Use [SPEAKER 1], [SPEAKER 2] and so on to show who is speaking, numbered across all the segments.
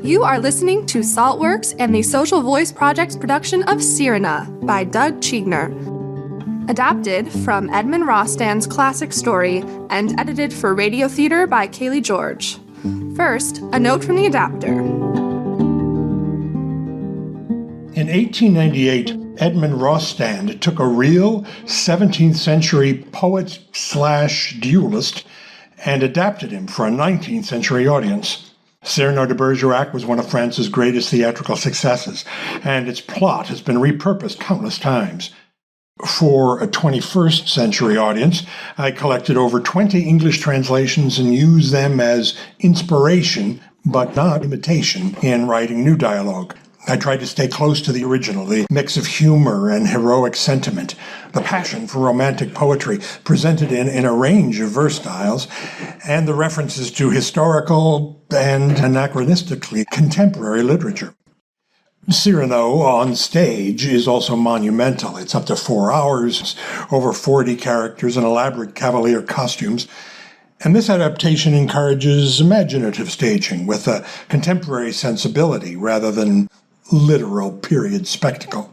[SPEAKER 1] You are listening to Saltworks and the Social Voice Project's production of CyranA by Doug Zschiegner. Adapted from Edmond Rostand's classic story and edited for radio theater by Kalee George. First, a note from the adapter.
[SPEAKER 2] In 1898, Edmond Rostand took a real 17th century poet/duelist and adapted him for a 19th century audience. Cyrano de Bergerac was one of France's greatest theatrical successes, and its plot has been repurposed countless times. For a 21st century audience, I collected over 20 English translations and used them as inspiration, but not imitation, in writing new dialogue. I tried to stay close to the original, the mix of humor and heroic sentiment, the passion for romantic poetry presented in a range of verse styles, and the references to historical and anachronistically contemporary literature. Cyrano on stage is also monumental. It's up to 4 hours, over 40 characters, and elaborate cavalier costumes. And this adaptation encourages imaginative staging with a contemporary sensibility rather than literal period spectacle.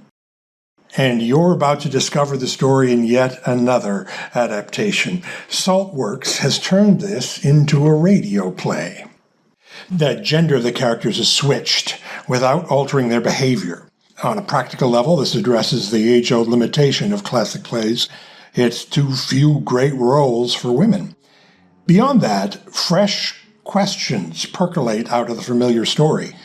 [SPEAKER 2] And you're about to discover the story in yet another adaptation. Saltworks has turned this into a radio play. The gender of the characters is switched without altering their behavior. On a practical level, this addresses the age-old limitation of classic plays. It's too few great roles for women. Beyond that, fresh questions percolate out of the familiar story.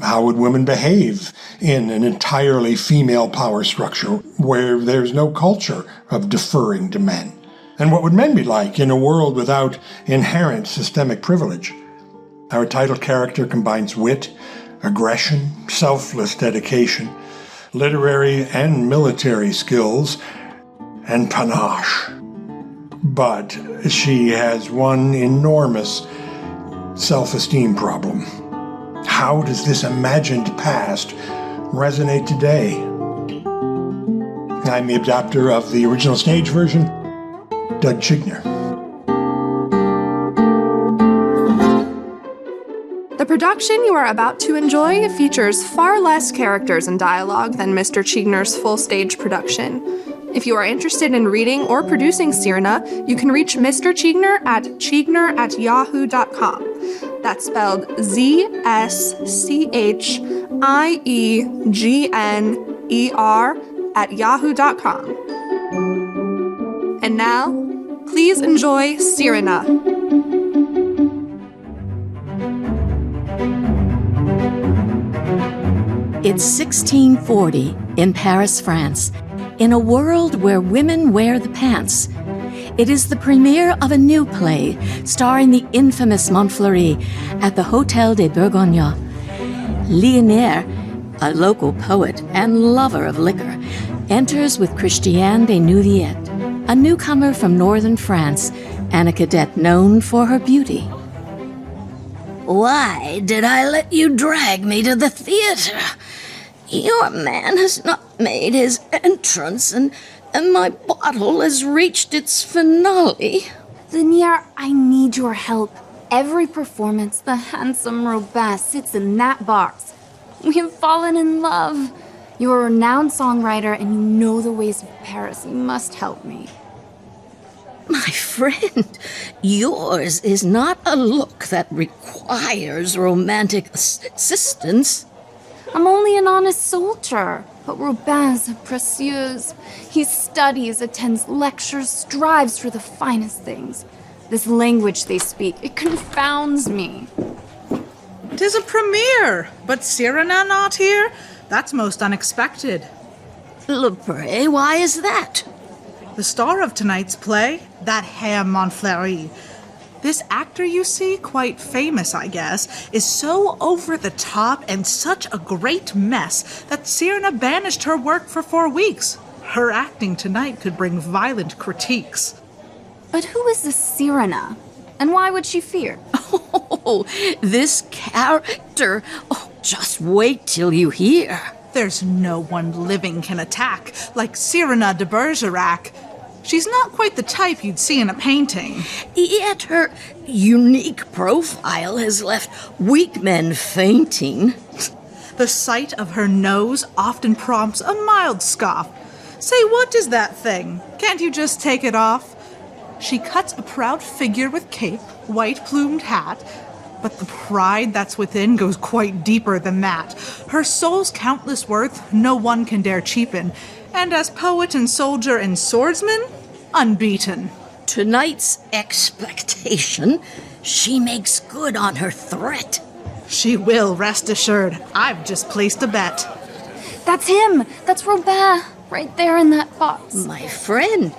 [SPEAKER 2] How would women behave in an entirely female power structure where there's no culture of deferring to men? And what would men be like in a world without inherent systemic privilege? Our title character combines wit, aggression, selfless dedication, literary and military skills, and panache. But she has one enormous self-esteem problem. How does this imagined past resonate today? I'm the adapter of the original stage version, Doug Zschiegner.
[SPEAKER 1] The production you are about to enjoy features far less characters and dialogue than Mr. Zschiegner's full stage production. If you are interested in reading or producing CyranA, you can reach Mr. Zschiegner at zschiegner@yahoo.com. That's spelled ZSCHIEGNER @yahoo.com. And now, please enjoy CyranA.
[SPEAKER 3] It's 1640 in Paris, France, in a world where women wear the pants. It is the premiere of a new play starring the infamous Montfleury at the Hôtel des Bourgognes. Ligonier, a local poet and lover of liquor, enters with Christiane de Nouviette, a newcomer from northern France and a cadet known for her beauty.
[SPEAKER 4] Why did I let you drag me to the theater? Your man has not made his entrance, and my bottle has reached its finale.
[SPEAKER 5] Ligonier, I need your help. Every performance, the handsome Robin sits in that box. We have fallen in love. You're a renowned songwriter, and you know the ways of Paris. You must help me.
[SPEAKER 4] My friend, yours is not a look that requires romantic assistance.
[SPEAKER 5] I'm only an honest soldier, but Robin's a précieuse. He studies, attends lectures, strives for the finest things. This language they speak, it confounds me.
[SPEAKER 6] 'Tis a premiere, but CyranA not here? That's most unexpected.
[SPEAKER 4] Lepre, why is that?
[SPEAKER 6] The star of tonight's play, that Ham Montfleury. This actor you see, quite famous, I guess, is so over the top and such a great mess that CyranA banished her work for 4 weeks. Her acting tonight could bring violent critiques.
[SPEAKER 5] But who is this CyranA? And why would she fear?
[SPEAKER 4] Oh, this character. Oh, just wait till you hear.
[SPEAKER 6] There's no one living can attack like CyranA de Bergerac. She's not quite the type you'd see in a painting.
[SPEAKER 4] Yet her unique profile has left weak men fainting.
[SPEAKER 6] The sight of her nose often prompts a mild scoff. Say, what is that thing? Can't you just take it off? She cuts a proud figure with cape, white-plumed hat, but the pride that's within goes quite deeper than that. Her soul's countless worth no one can dare cheapen, and as poet and soldier and swordsman, unbeaten.
[SPEAKER 4] Tonight's expectation, she makes good on her threat.
[SPEAKER 6] She will, rest assured. I've just placed a bet.
[SPEAKER 5] That's him! That's Robin! Right there in that box.
[SPEAKER 4] My friend,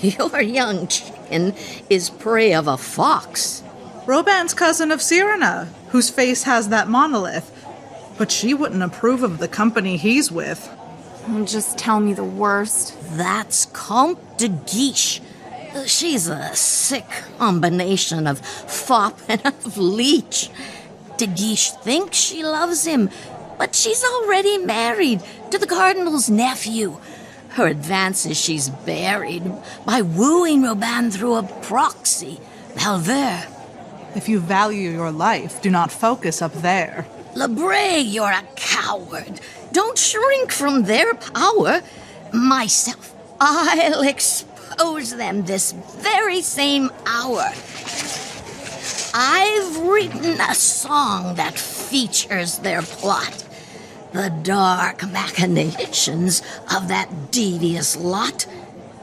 [SPEAKER 4] your young chicken is prey of a fox.
[SPEAKER 6] Robin's cousin of CyranA, whose face has that monolith. But she wouldn't approve of the company he's with.
[SPEAKER 5] Just tell me the worst.
[SPEAKER 4] That's Comte de Guiche. She's a sick combination of fop and of leech. De Guiche thinks she loves him, but she's already married to the cardinal's nephew. Her advances she's buried by wooing Robin through a proxy, Valvert.
[SPEAKER 6] If you value your life, do not focus up there.
[SPEAKER 4] Lebre, you're a coward. Don't shrink from their power. Myself, I'll expose them this very same hour. I've written a song that features their plot. The dark machinations of that devious lot.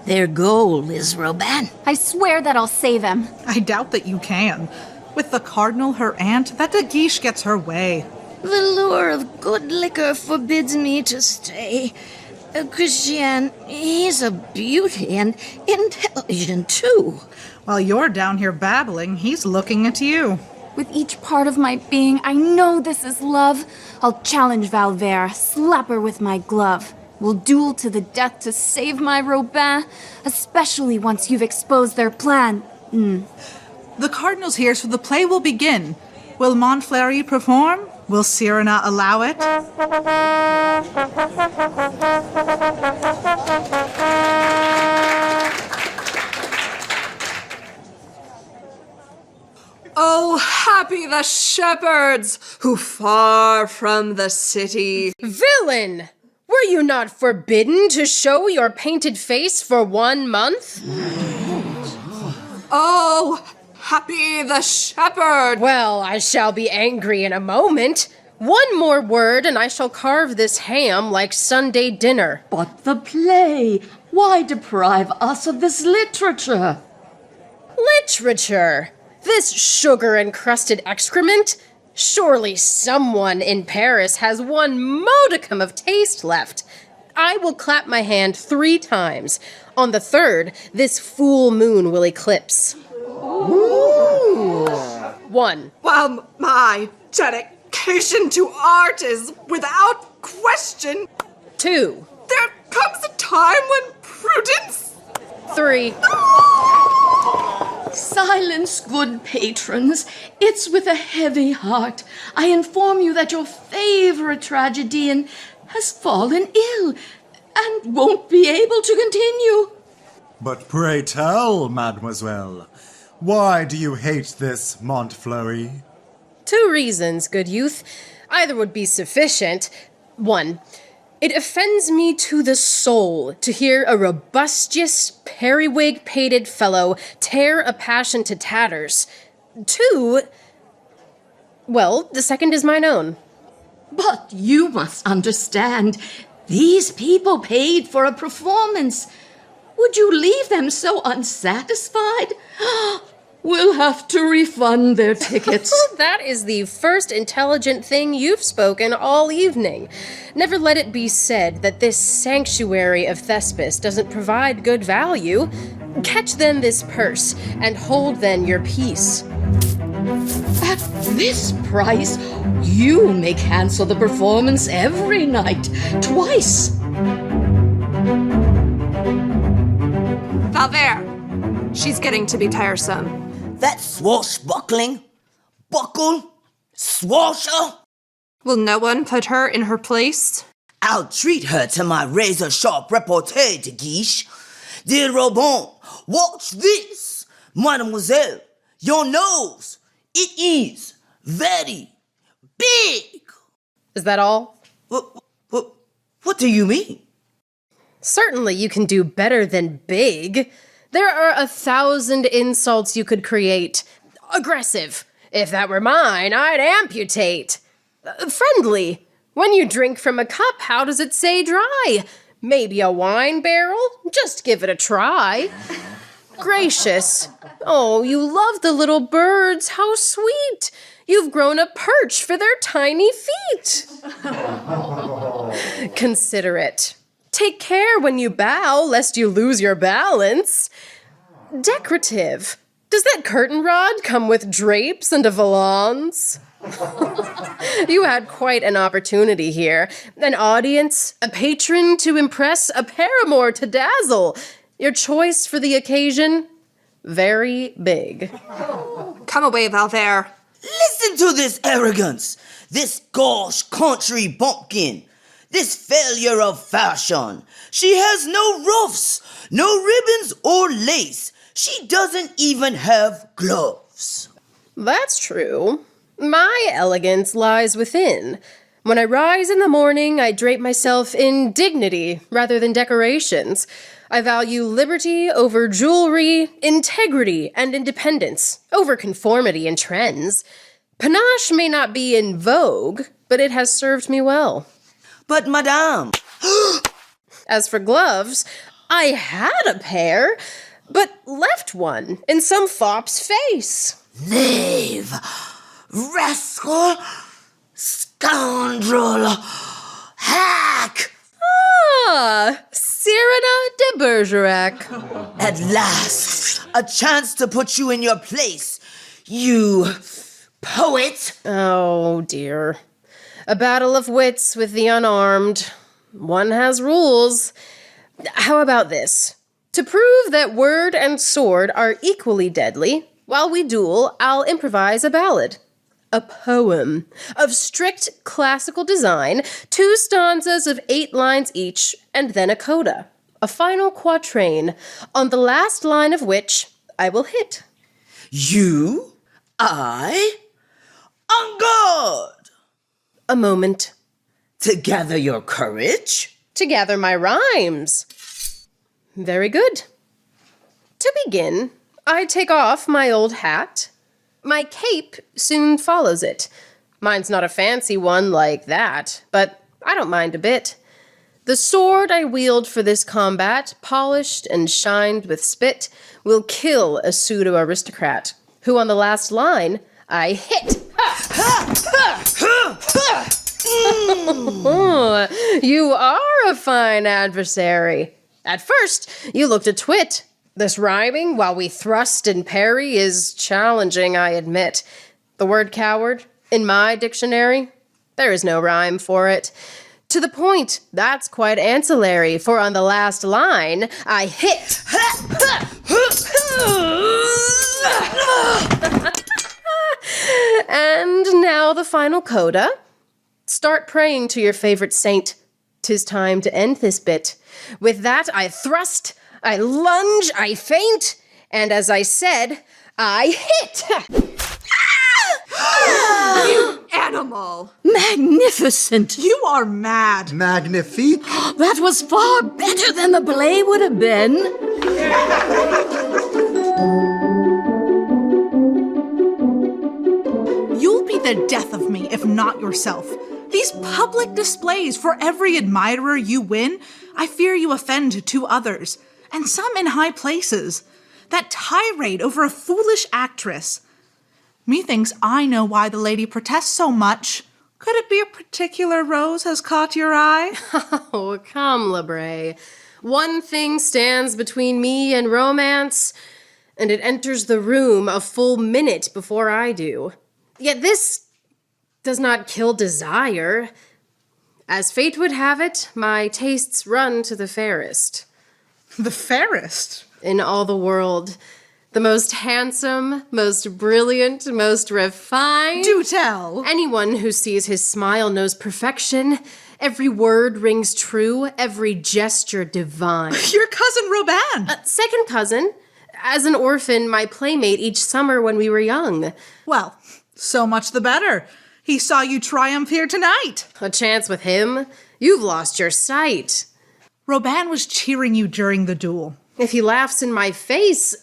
[SPEAKER 4] Their goal is Robin.
[SPEAKER 5] I swear that I'll save him.
[SPEAKER 6] I doubt that you can. With the cardinal, her aunt, that de Guiche gets her way.
[SPEAKER 4] The lure of good liquor forbids me to stay. Christian, he's a beauty and intelligent, too.
[SPEAKER 6] While you're down here babbling, he's looking at you.
[SPEAKER 5] With each part of my being, I know this is love. I'll challenge Valvert, slap her with my glove. We'll duel to the death to save my Robin, especially once you've exposed their plan.
[SPEAKER 6] The cardinal's here, so the play will begin. Will Montfleury perform? Will CyranA allow it?
[SPEAKER 7] Oh, happy the shepherds who far from the city.
[SPEAKER 8] Villain! Were you not forbidden to show your painted face for 1 month?
[SPEAKER 7] Oh, happy the shepherd.
[SPEAKER 8] Well, I shall be angry in a moment. 1 more word and I shall carve this ham like Sunday dinner.
[SPEAKER 3] But the play, why deprive us of this literature?
[SPEAKER 8] Literature? This sugar-encrusted excrement? Surely someone in Paris has 1 modicum of taste left. I will clap my hand 3 times. On the 3rd, this full moon will eclipse. Ooh. 1.
[SPEAKER 7] Well, my dedication to art is without question.
[SPEAKER 8] 2.
[SPEAKER 7] There comes a time when prudence...
[SPEAKER 8] 3.
[SPEAKER 3] Silence, good patrons. It's with a heavy heart I inform you that your favorite tragedian has fallen ill and won't be able to continue.
[SPEAKER 9] But pray tell, mademoiselle, why do you hate this Montfleury?
[SPEAKER 8] 2 reasons, good youth. Either would be sufficient. 1. It offends me to the soul to hear a robustious, periwig-pated fellow tear a passion to tatters. 2, well, the second is mine own.
[SPEAKER 3] But you must understand, these people paid for a performance. Would you leave them so unsatisfied? We'll have to refund their tickets.
[SPEAKER 8] That is the first intelligent thing you've spoken all evening. Never let it be said that this sanctuary of Thespis doesn't provide good value. Catch then this purse, and hold then your peace.
[SPEAKER 3] At this price, you may cancel the performance every night, twice.
[SPEAKER 1] Valvert, she's getting to be tiresome.
[SPEAKER 10] That swashbuckling, buckle, swasher.
[SPEAKER 1] Will no one put her in her place?
[SPEAKER 10] I'll treat her to my razor-sharp repartee, de Guiche. Dear Robon, watch this. Mademoiselle, your nose, it is very big.
[SPEAKER 8] Is that all?
[SPEAKER 10] What do you mean?
[SPEAKER 8] Certainly you can do better than big. There are 1,000 insults you could create. Aggressive. If that were mine, I'd amputate. Friendly. When you drink from a cup, how does it say dry? Maybe a wine barrel? Just give it a try. Gracious. Oh, you love the little birds. How sweet. You've grown a perch for their tiny feet. Considerate. Take care when you bow, lest you lose your balance. Decorative. Does that curtain rod come with drapes and a valance? You had quite an opportunity here. An audience, a patron to impress, a paramour to dazzle. Your choice for the occasion? Very big.
[SPEAKER 7] Come away, Valverde.
[SPEAKER 10] Listen to this arrogance, this gauche country bumpkin, this failure of fashion. She has no ruffs, no ribbons or lace. She doesn't even have gloves.
[SPEAKER 8] That's true. My elegance lies within. When I rise in the morning, I drape myself in dignity rather than decorations. I value liberty over jewelry, integrity and independence over conformity and trends. Panache may not be in vogue, but it has served me well.
[SPEAKER 10] But madame...
[SPEAKER 8] As for gloves, I had a pair, but left one in some fop's face.
[SPEAKER 10] Knave, rascal, scoundrel, hack!
[SPEAKER 8] Ah, CyranA de Bergerac.
[SPEAKER 10] At last, a chance to put you in your place, you poet.
[SPEAKER 8] Oh, dear. A battle of wits with the unarmed. One has rules. How about this? To prove that word and sword are equally deadly, while we duel, I'll improvise a ballad. A poem of strict classical design, 2 stanzas of 8 lines each, and then a coda, a final quatrain, on the last line of which I will hit.
[SPEAKER 10] You? I? On guard!
[SPEAKER 8] A moment.
[SPEAKER 10] To gather your courage?
[SPEAKER 8] To gather my rhymes. Very good. To begin, I take off my old hat. My cape soon follows it. Mine's not a fancy one like that, but I don't mind a bit. The sword I wield for this combat, polished and shined with spit, will kill a pseudo-aristocrat, who on the last line I hit. You are a fine adversary. At first, you looked a twit. This rhyming while we thrust and parry is challenging, I admit. The word coward, in my dictionary, there is no rhyme for it. To the point, that's quite ancillary, for on the last line, I hit. And now the final coda. Start praying to your favorite saint. 'Tis time to end this bit. With that, I thrust, I lunge, I feint, and as I said, I hit!
[SPEAKER 7] You animal!
[SPEAKER 3] Magnificent!
[SPEAKER 6] You are mad.
[SPEAKER 9] Magnifique.
[SPEAKER 3] That was far better than the play would have been.
[SPEAKER 6] You'll be the death of me if not yourself. These public displays for every admirer you win, I fear you offend 2 others, and some in high places. That tirade over a foolish actress. Methinks I know why the lady protests so much. Could it be a particular rose has caught your eye?
[SPEAKER 8] Oh, come, Labray. One thing stands between me and romance, and it enters the room a full minute before I do. Yet this does not kill desire. As fate would have it, my tastes run to the fairest.
[SPEAKER 6] The fairest?
[SPEAKER 8] In all the world. The most handsome, most brilliant, most refined.
[SPEAKER 6] Do tell.
[SPEAKER 8] Anyone who sees his smile knows perfection. Every word rings true, every gesture divine.
[SPEAKER 6] Your cousin Robin!
[SPEAKER 8] Second cousin. As an orphan, my playmate each summer when we were young.
[SPEAKER 6] Well, so much the better. He saw you triumph here tonight.
[SPEAKER 8] A chance with him? You've lost your sight.
[SPEAKER 6] Robin was cheering you during the duel.
[SPEAKER 8] If he laughs in my face,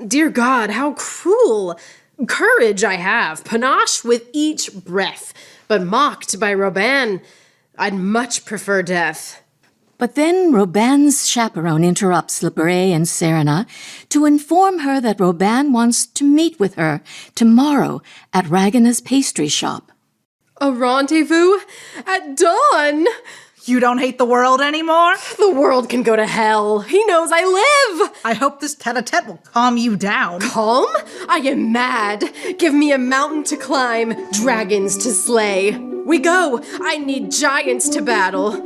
[SPEAKER 8] dear God, how cruel. Courage I have, panache with each breath, but mocked by Robin, I'd much prefer death.
[SPEAKER 3] But then Robin's chaperone interrupts Lebray and CyranA to inform her that Robin wants to meet with her tomorrow at Ragana's pastry shop.
[SPEAKER 8] A rendezvous at dawn?
[SPEAKER 6] You don't hate the world anymore?
[SPEAKER 8] The world can go to hell. He knows I live.
[SPEAKER 6] I hope this tete-a-tete will calm you down.
[SPEAKER 8] Calm? I am mad. Give me a mountain to climb, dragons to slay. We go. I need giants to battle.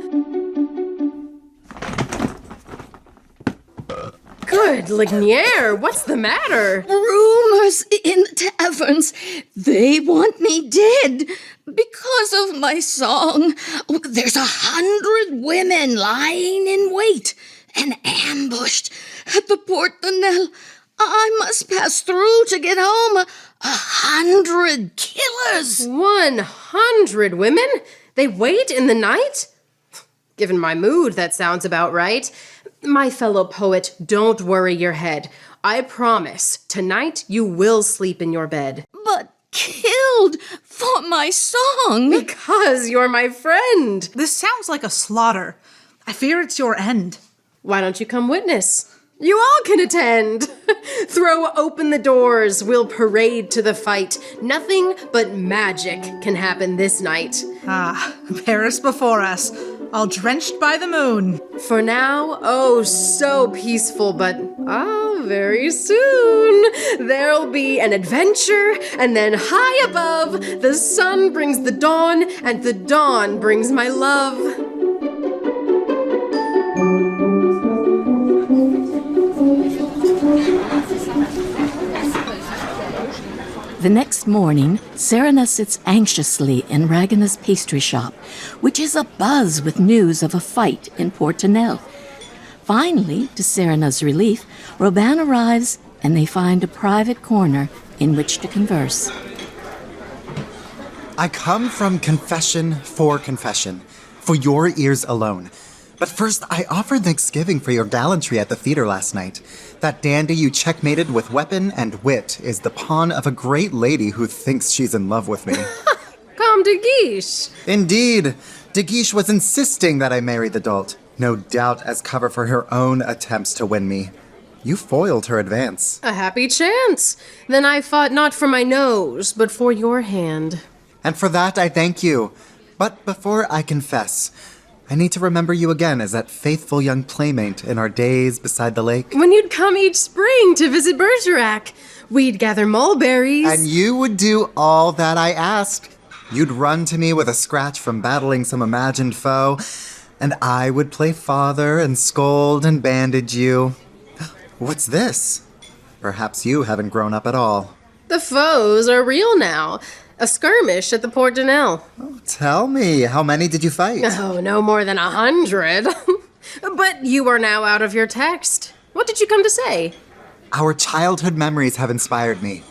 [SPEAKER 8] Good Lignier, what's the matter?
[SPEAKER 3] Rumors in the taverns. They want me dead because of my song. There's 100 women lying in wait and ambushed at the Porte de Nel. I must pass through to get home. 100 killers.
[SPEAKER 8] 100 women? They wait in the night? Given my mood, that sounds about right. My fellow poet, don't worry your head. I promise, tonight you will sleep in your bed.
[SPEAKER 3] But killed for my song.
[SPEAKER 8] Because you're my friend.
[SPEAKER 6] This sounds like a slaughter. I fear it's your end.
[SPEAKER 8] Why don't you come witness? You all can attend. Throw open the doors. We'll parade to the fight. Nothing but magic can happen this night.
[SPEAKER 6] Paris before us, all drenched by the moon.
[SPEAKER 8] For now, oh, so peaceful, but very soon there'll be an adventure, and then high above, the sun brings the dawn, and the dawn brings my love.
[SPEAKER 3] The next morning, CyranA sits anxiously in Ragana's pastry shop, which is abuzz with news of a fight in Porte de Nel. Finally, to CyranA's relief, Robin arrives and they find a private corner in which to converse.
[SPEAKER 11] I come from confession, for your ears alone. But first, I offer thanksgiving for your gallantry at the theater last night. That dandy you checkmated with weapon and wit is the pawn of a great lady who thinks she's in love with me.
[SPEAKER 8] Comme de Guiche.
[SPEAKER 11] Indeed. De Guiche was insisting that I marry the dolt, no doubt as cover for her own attempts to win me. You foiled her advance.
[SPEAKER 8] A happy chance. Then I fought not for my nose, but for your hand.
[SPEAKER 11] And for that I thank you. But before I confess, I need to remember you again as that faithful young playmate in our days beside the lake.
[SPEAKER 8] When you'd come each spring to visit Bergerac, we'd gather mulberries.
[SPEAKER 11] And you would do all that I asked. You'd run to me with a scratch from battling some imagined foe, and I would play father and scold and bandage you. What's this? Perhaps you haven't grown up at all.
[SPEAKER 8] The foes are real now. A skirmish at the Porte de Nel.
[SPEAKER 11] Oh, tell me, how many did you fight?
[SPEAKER 8] Oh, no more than 100. But you are now out of your text. What did you come to say?
[SPEAKER 11] Our childhood memories have inspired me.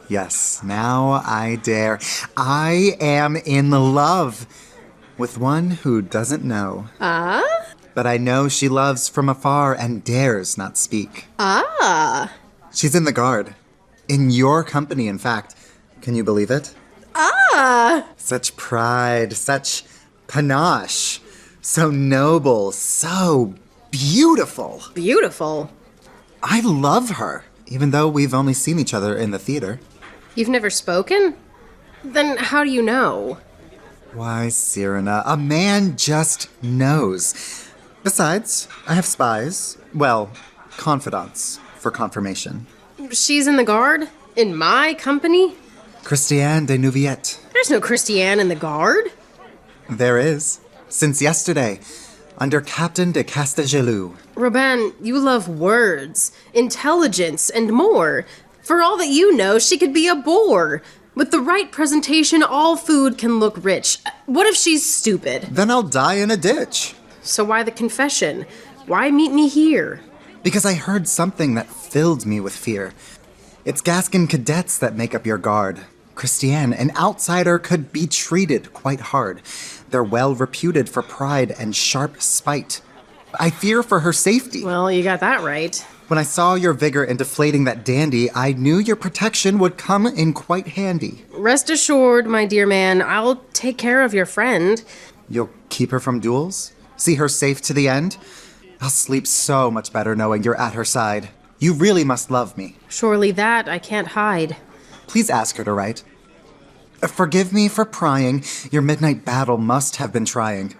[SPEAKER 11] Yes, now I dare. I am in love with one who doesn't know.
[SPEAKER 8] Ah?
[SPEAKER 11] But I know she loves from afar and dares not speak.
[SPEAKER 8] Ah.
[SPEAKER 11] She's in the guard. In your company, in fact. Can you believe it?
[SPEAKER 8] Ah!
[SPEAKER 11] Such pride, such panache. So noble, so beautiful.
[SPEAKER 8] Beautiful?
[SPEAKER 11] I love her, even though we've only seen each other in the theater.
[SPEAKER 8] You've never spoken? Then how do you know?
[SPEAKER 11] Why, CyranA, a man just knows. Besides, I have spies. Well, confidants, for confirmation.
[SPEAKER 8] She's in the guard? In my company?
[SPEAKER 11] Christiane de Neuvillette.
[SPEAKER 8] There's no Christiane in the guard.
[SPEAKER 11] There is. Since yesterday, under Captain de Castellgelou.
[SPEAKER 8] Robin, you love words, intelligence, and more. For all that you know, she could be a bore. With the right presentation, all food can look rich. What if she's stupid?
[SPEAKER 11] Then I'll die in a ditch.
[SPEAKER 8] So why the confession? Why meet me here?
[SPEAKER 11] Because I heard something that filled me with fear. It's Gascon cadets that make up your guard. Christiane, an outsider, could be treated quite hard. They're well reputed for pride and sharp spite. I fear for her safety.
[SPEAKER 8] Well, you got that right.
[SPEAKER 11] When I saw your vigor in deflating that dandy, I knew your protection would come in quite handy.
[SPEAKER 8] Rest assured, my dear man, I'll take care of your friend.
[SPEAKER 11] You'll keep her from duels? See her safe to the end? I'll sleep so much better knowing you're at her side. You really must love me.
[SPEAKER 8] Surely that I can't hide.
[SPEAKER 11] Please ask her to write. Forgive me for prying. Your midnight battle must have been trying.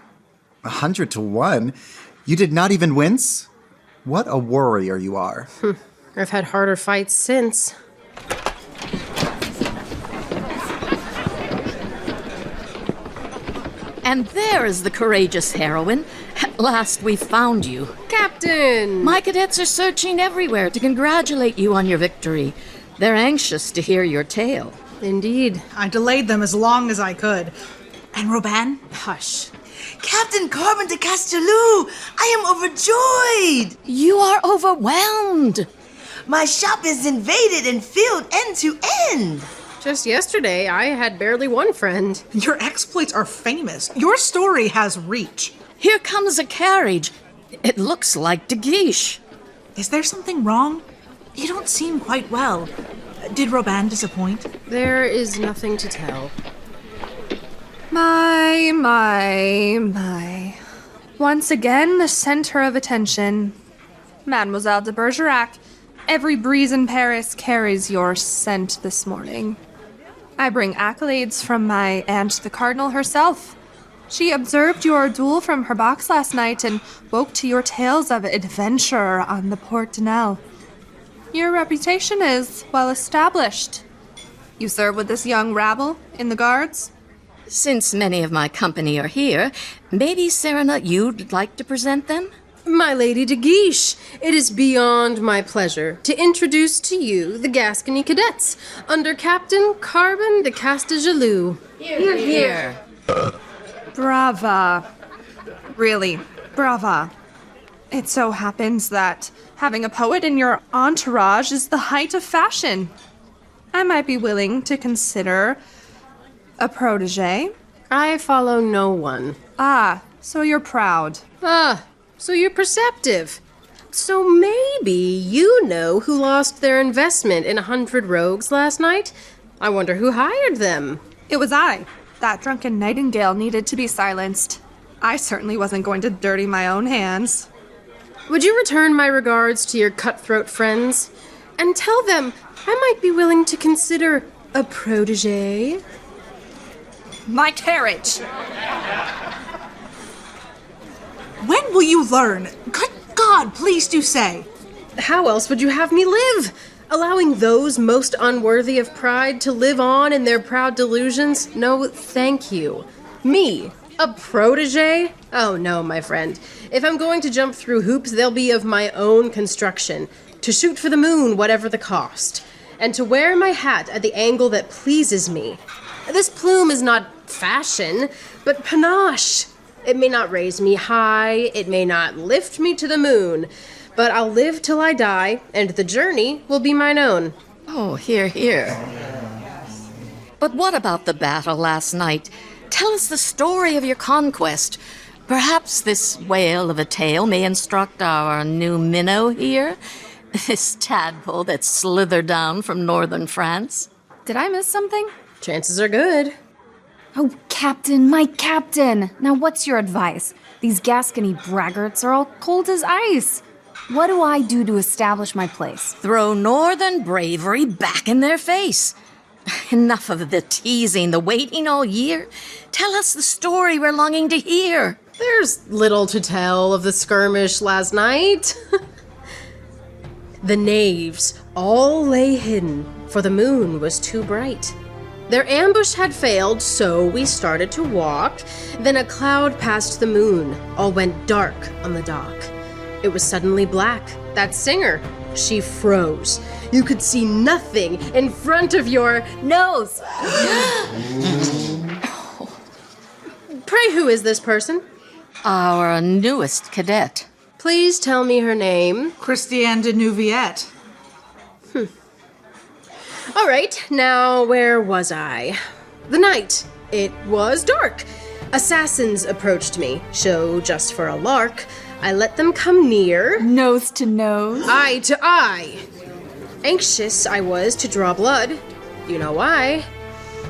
[SPEAKER 11] 100 to 1? You did not even wince? What a warrior you are.
[SPEAKER 8] I've had harder fights since.
[SPEAKER 3] And there is the courageous heroine. At last we found you.
[SPEAKER 8] Captain!
[SPEAKER 3] My cadets are searching everywhere to congratulate you on your victory. They're anxious to hear your tale.
[SPEAKER 8] Indeed.
[SPEAKER 6] I delayed them as long as I could. And Robin?
[SPEAKER 8] Hush.
[SPEAKER 10] Captain Carbon de Castelou, I am overjoyed.
[SPEAKER 3] You are overwhelmed.
[SPEAKER 10] My shop is invaded and filled end to end.
[SPEAKER 8] Just yesterday, I had barely one friend.
[SPEAKER 6] Your exploits are famous. Your story has reach.
[SPEAKER 3] Here comes a carriage. It looks like De Guiche.
[SPEAKER 6] Is there something wrong? You don't seem quite well. Did Robin disappoint?
[SPEAKER 8] There is nothing to tell.
[SPEAKER 1] My. Once again, the center of attention. Mademoiselle de Bergerac, every breeze in Paris carries your scent this morning. I bring accolades from my aunt the Cardinal herself. She observed your duel from her box last night and woke to your tales of adventure on the Porte de Nel. Your reputation is well established. You serve with this young rabble in the guards?
[SPEAKER 3] Since many of my company are here, maybe, CyranA, you'd like to present them?
[SPEAKER 8] My Lady de Guiche, it is beyond my pleasure to introduce to you the Gascony cadets under Captain Carbon de Castelou.
[SPEAKER 3] Here.
[SPEAKER 1] Brava. Really, brava. It so happens that having a poet in your entourage is the height of fashion. I might be willing to consider a protege.
[SPEAKER 8] I follow no one.
[SPEAKER 1] Ah, so you're proud.
[SPEAKER 8] So you're perceptive. So maybe you know who lost their investment in 100 rogues last night? I wonder who hired them.
[SPEAKER 1] It was I. That drunken nightingale needed to be silenced. I certainly wasn't going to dirty my own hands.
[SPEAKER 8] Would you return my regards to your cutthroat friends? And tell them I might be willing to consider a protege?
[SPEAKER 1] My carriage!
[SPEAKER 6] When will you learn? Good God, please do say.
[SPEAKER 8] How else would you have me live? Allowing those most unworthy of pride to live on in their proud delusions? No, thank you. Me, a protege? Oh no, my friend. If I'm going to jump through hoops, they'll be of my own construction. To shoot for the moon, whatever the cost. And to wear my hat at the angle that pleases me. This plume is not fashion, but panache. It may not raise me high, it may not lift me to the moon, but I'll live till I die, and the journey will be mine own.
[SPEAKER 3] Oh, here. But what about the battle last night? Tell us the story of your conquest. Perhaps this whale of a tale may instruct our new minnow here, this tadpole that slithered down from northern France.
[SPEAKER 5] Did I miss something?
[SPEAKER 8] Chances are good.
[SPEAKER 5] Oh, Captain, my Captain! Now what's your advice? These Gascony braggarts are all cold as ice. What do I do to establish my place?
[SPEAKER 3] Throw northern bravery back in their face. Enough of the teasing, the waiting all year. Tell us the story we're longing to hear.
[SPEAKER 8] There's little to tell of the skirmish last night. The knaves all lay hidden, for the moon was too bright. Their ambush had failed, so we started to walk. Then a cloud passed the moon. All went dark on the dock. It was suddenly black. That singer, she froze. You could see nothing in front of your
[SPEAKER 5] Nose!
[SPEAKER 8] Pray, who is this person?
[SPEAKER 3] Our newest cadet.
[SPEAKER 8] Please tell me her name.
[SPEAKER 6] Christiane de Nouviette.
[SPEAKER 8] All right, now where was I? The night. It was dark. Assassins approached me, so just for a lark, I let them come near.
[SPEAKER 5] Nose to nose.
[SPEAKER 8] Eye to eye. Anxious I was to draw blood. You know why?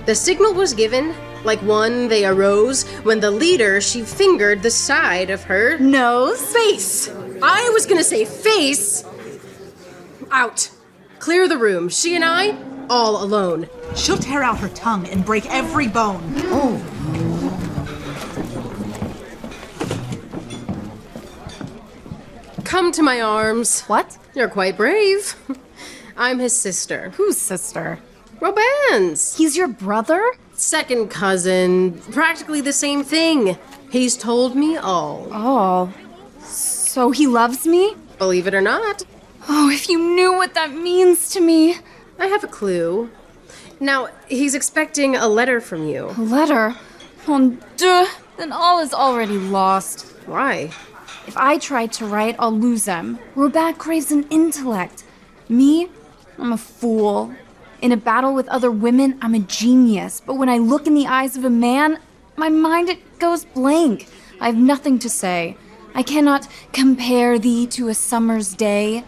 [SPEAKER 8] The signal was given. Like one, they arose when the leader, she fingered the side of her
[SPEAKER 5] Nose.
[SPEAKER 8] face. I was gonna say face. Out. Clear the room. She and I, all alone.
[SPEAKER 6] She'll tear out her tongue and break every bone.
[SPEAKER 8] Oh. Come to my arms.
[SPEAKER 5] What?
[SPEAKER 8] You're quite brave. I'm his sister.
[SPEAKER 5] Whose sister?
[SPEAKER 8] Roban's.
[SPEAKER 5] He's your brother?
[SPEAKER 8] Second cousin. Practically the same thing. He's told me all.
[SPEAKER 5] Oh. So he loves me?
[SPEAKER 8] Believe it or not.
[SPEAKER 5] Oh, if you knew what that means to me.
[SPEAKER 8] I have a clue. Now, he's expecting a letter from you.
[SPEAKER 5] A letter? Oh, duh. Then all is already lost.
[SPEAKER 8] Why?
[SPEAKER 5] If I try to write, I'll lose him. Robert craves an intellect. Me? I'm a fool. In a battle with other women, I'm a genius. But when I look in the eyes of a man, my mind, it goes blank. I have nothing to say. I cannot compare thee to a summer's day.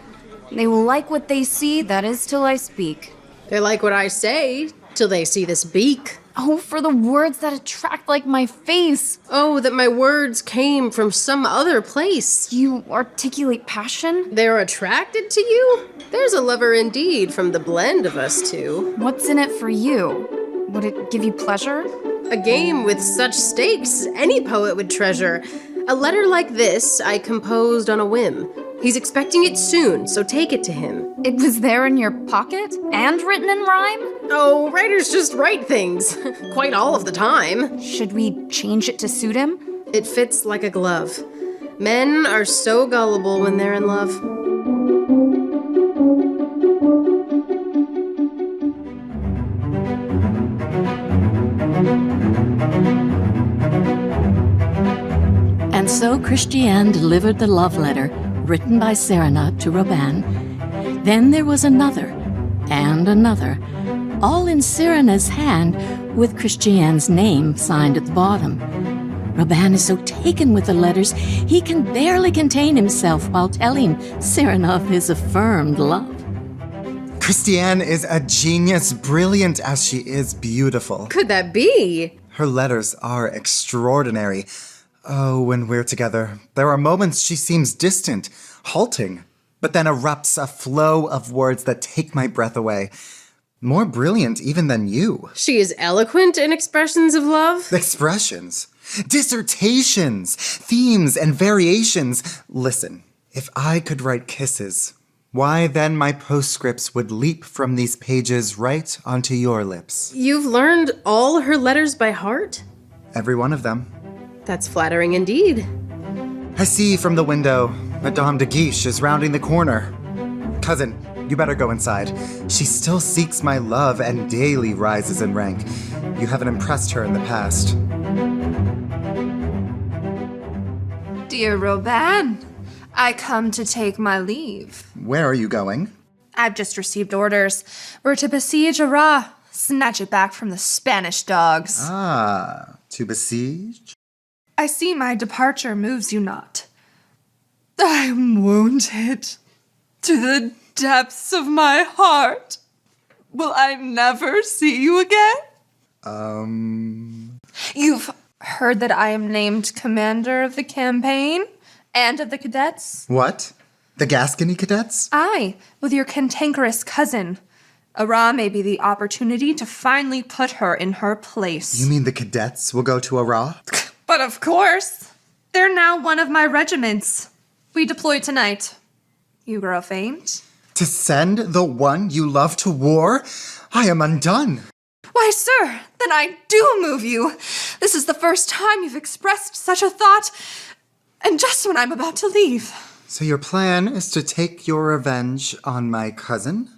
[SPEAKER 5] They will like what they see, that is till I speak.
[SPEAKER 8] They like what I say, till they see this beak.
[SPEAKER 5] Oh, for the words that attract like my face.
[SPEAKER 8] Oh, that my words came from some other place.
[SPEAKER 5] You articulate passion?
[SPEAKER 8] They're attracted to you? There's a lover indeed from the blend of us two.
[SPEAKER 5] What's in it for you? Would it give you pleasure?
[SPEAKER 8] A game with such stakes, any poet would treasure. A letter like this I composed on a whim. He's expecting it soon, so take it to him.
[SPEAKER 5] It was there in your pocket? And written in rhyme?
[SPEAKER 8] Oh, writers just write things. Quite all of the time.
[SPEAKER 5] Should we change it to suit him?
[SPEAKER 8] It fits like a glove. Men are so gullible when they're in love.
[SPEAKER 3] And so Christiane delivered the love letter written by CyranA to Robin. Then there was another, and another, all in CyranA's hand with Christiane's name signed at the bottom. Robin is so taken with the letters, he can barely contain himself while telling CyranA of his affirmed love.
[SPEAKER 11] Christiane is a genius, brilliant as she is beautiful.
[SPEAKER 8] Could that be?
[SPEAKER 11] Her letters are extraordinary. Oh, when we're together, there are moments she seems distant, halting, but then erupts a flow of words that take my breath away. More brilliant even than you.
[SPEAKER 8] She is eloquent in expressions of love?
[SPEAKER 11] Expressions, dissertations, themes, and variations. Listen, if I could write kisses, why then my postscripts would leap from these pages right onto your lips.
[SPEAKER 8] You've learned all her letters by heart?
[SPEAKER 11] Every one of them.
[SPEAKER 8] That's flattering indeed.
[SPEAKER 11] I see from the window, Madame de Guiche is rounding the corner. Cousin, you better go inside. She still seeks my love and daily rises in rank. You haven't impressed her in the past.
[SPEAKER 1] Dear Robin, I come to take my leave.
[SPEAKER 11] Where are you going?
[SPEAKER 1] I've just received orders. We're to besiege Arras, snatch it back from the Spanish dogs.
[SPEAKER 11] Ah, to besiege?
[SPEAKER 1] I see my departure moves you not. I am wounded to the depths of my heart. Will I never see you again? You've heard that I am named commander of the campaign and of the cadets?
[SPEAKER 11] What? The Gascony cadets?
[SPEAKER 1] Aye, with your cantankerous cousin. Arras may be the opportunity to finally put her in her place.
[SPEAKER 11] You mean the cadets will go to Arras?
[SPEAKER 1] But of course. They're now one of my regiments. We deploy tonight. You grow faint?
[SPEAKER 11] To send the one you love to war? I am undone.
[SPEAKER 1] Why, sir, then I do move you. This is the first time you've expressed such a thought, and just when I'm about to leave.
[SPEAKER 11] So your plan is to take your revenge on my cousin?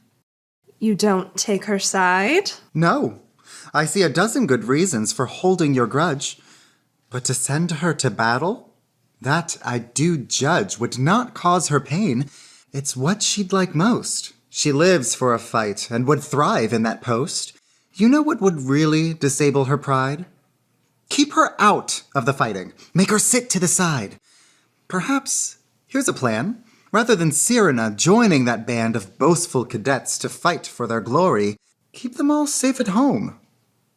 [SPEAKER 1] You don't take her side?
[SPEAKER 11] No. I see a dozen good reasons for holding your grudge. But to send her to battle? That, I do judge, would not cause her pain. It's what she'd like most. She lives for a fight and would thrive in that post. You know what would really disable her pride? Keep her out of the fighting. Make her sit to the side. Perhaps, here's a plan. Rather than CyranA joining that band of boastful cadets to fight for their glory, keep them all safe at home.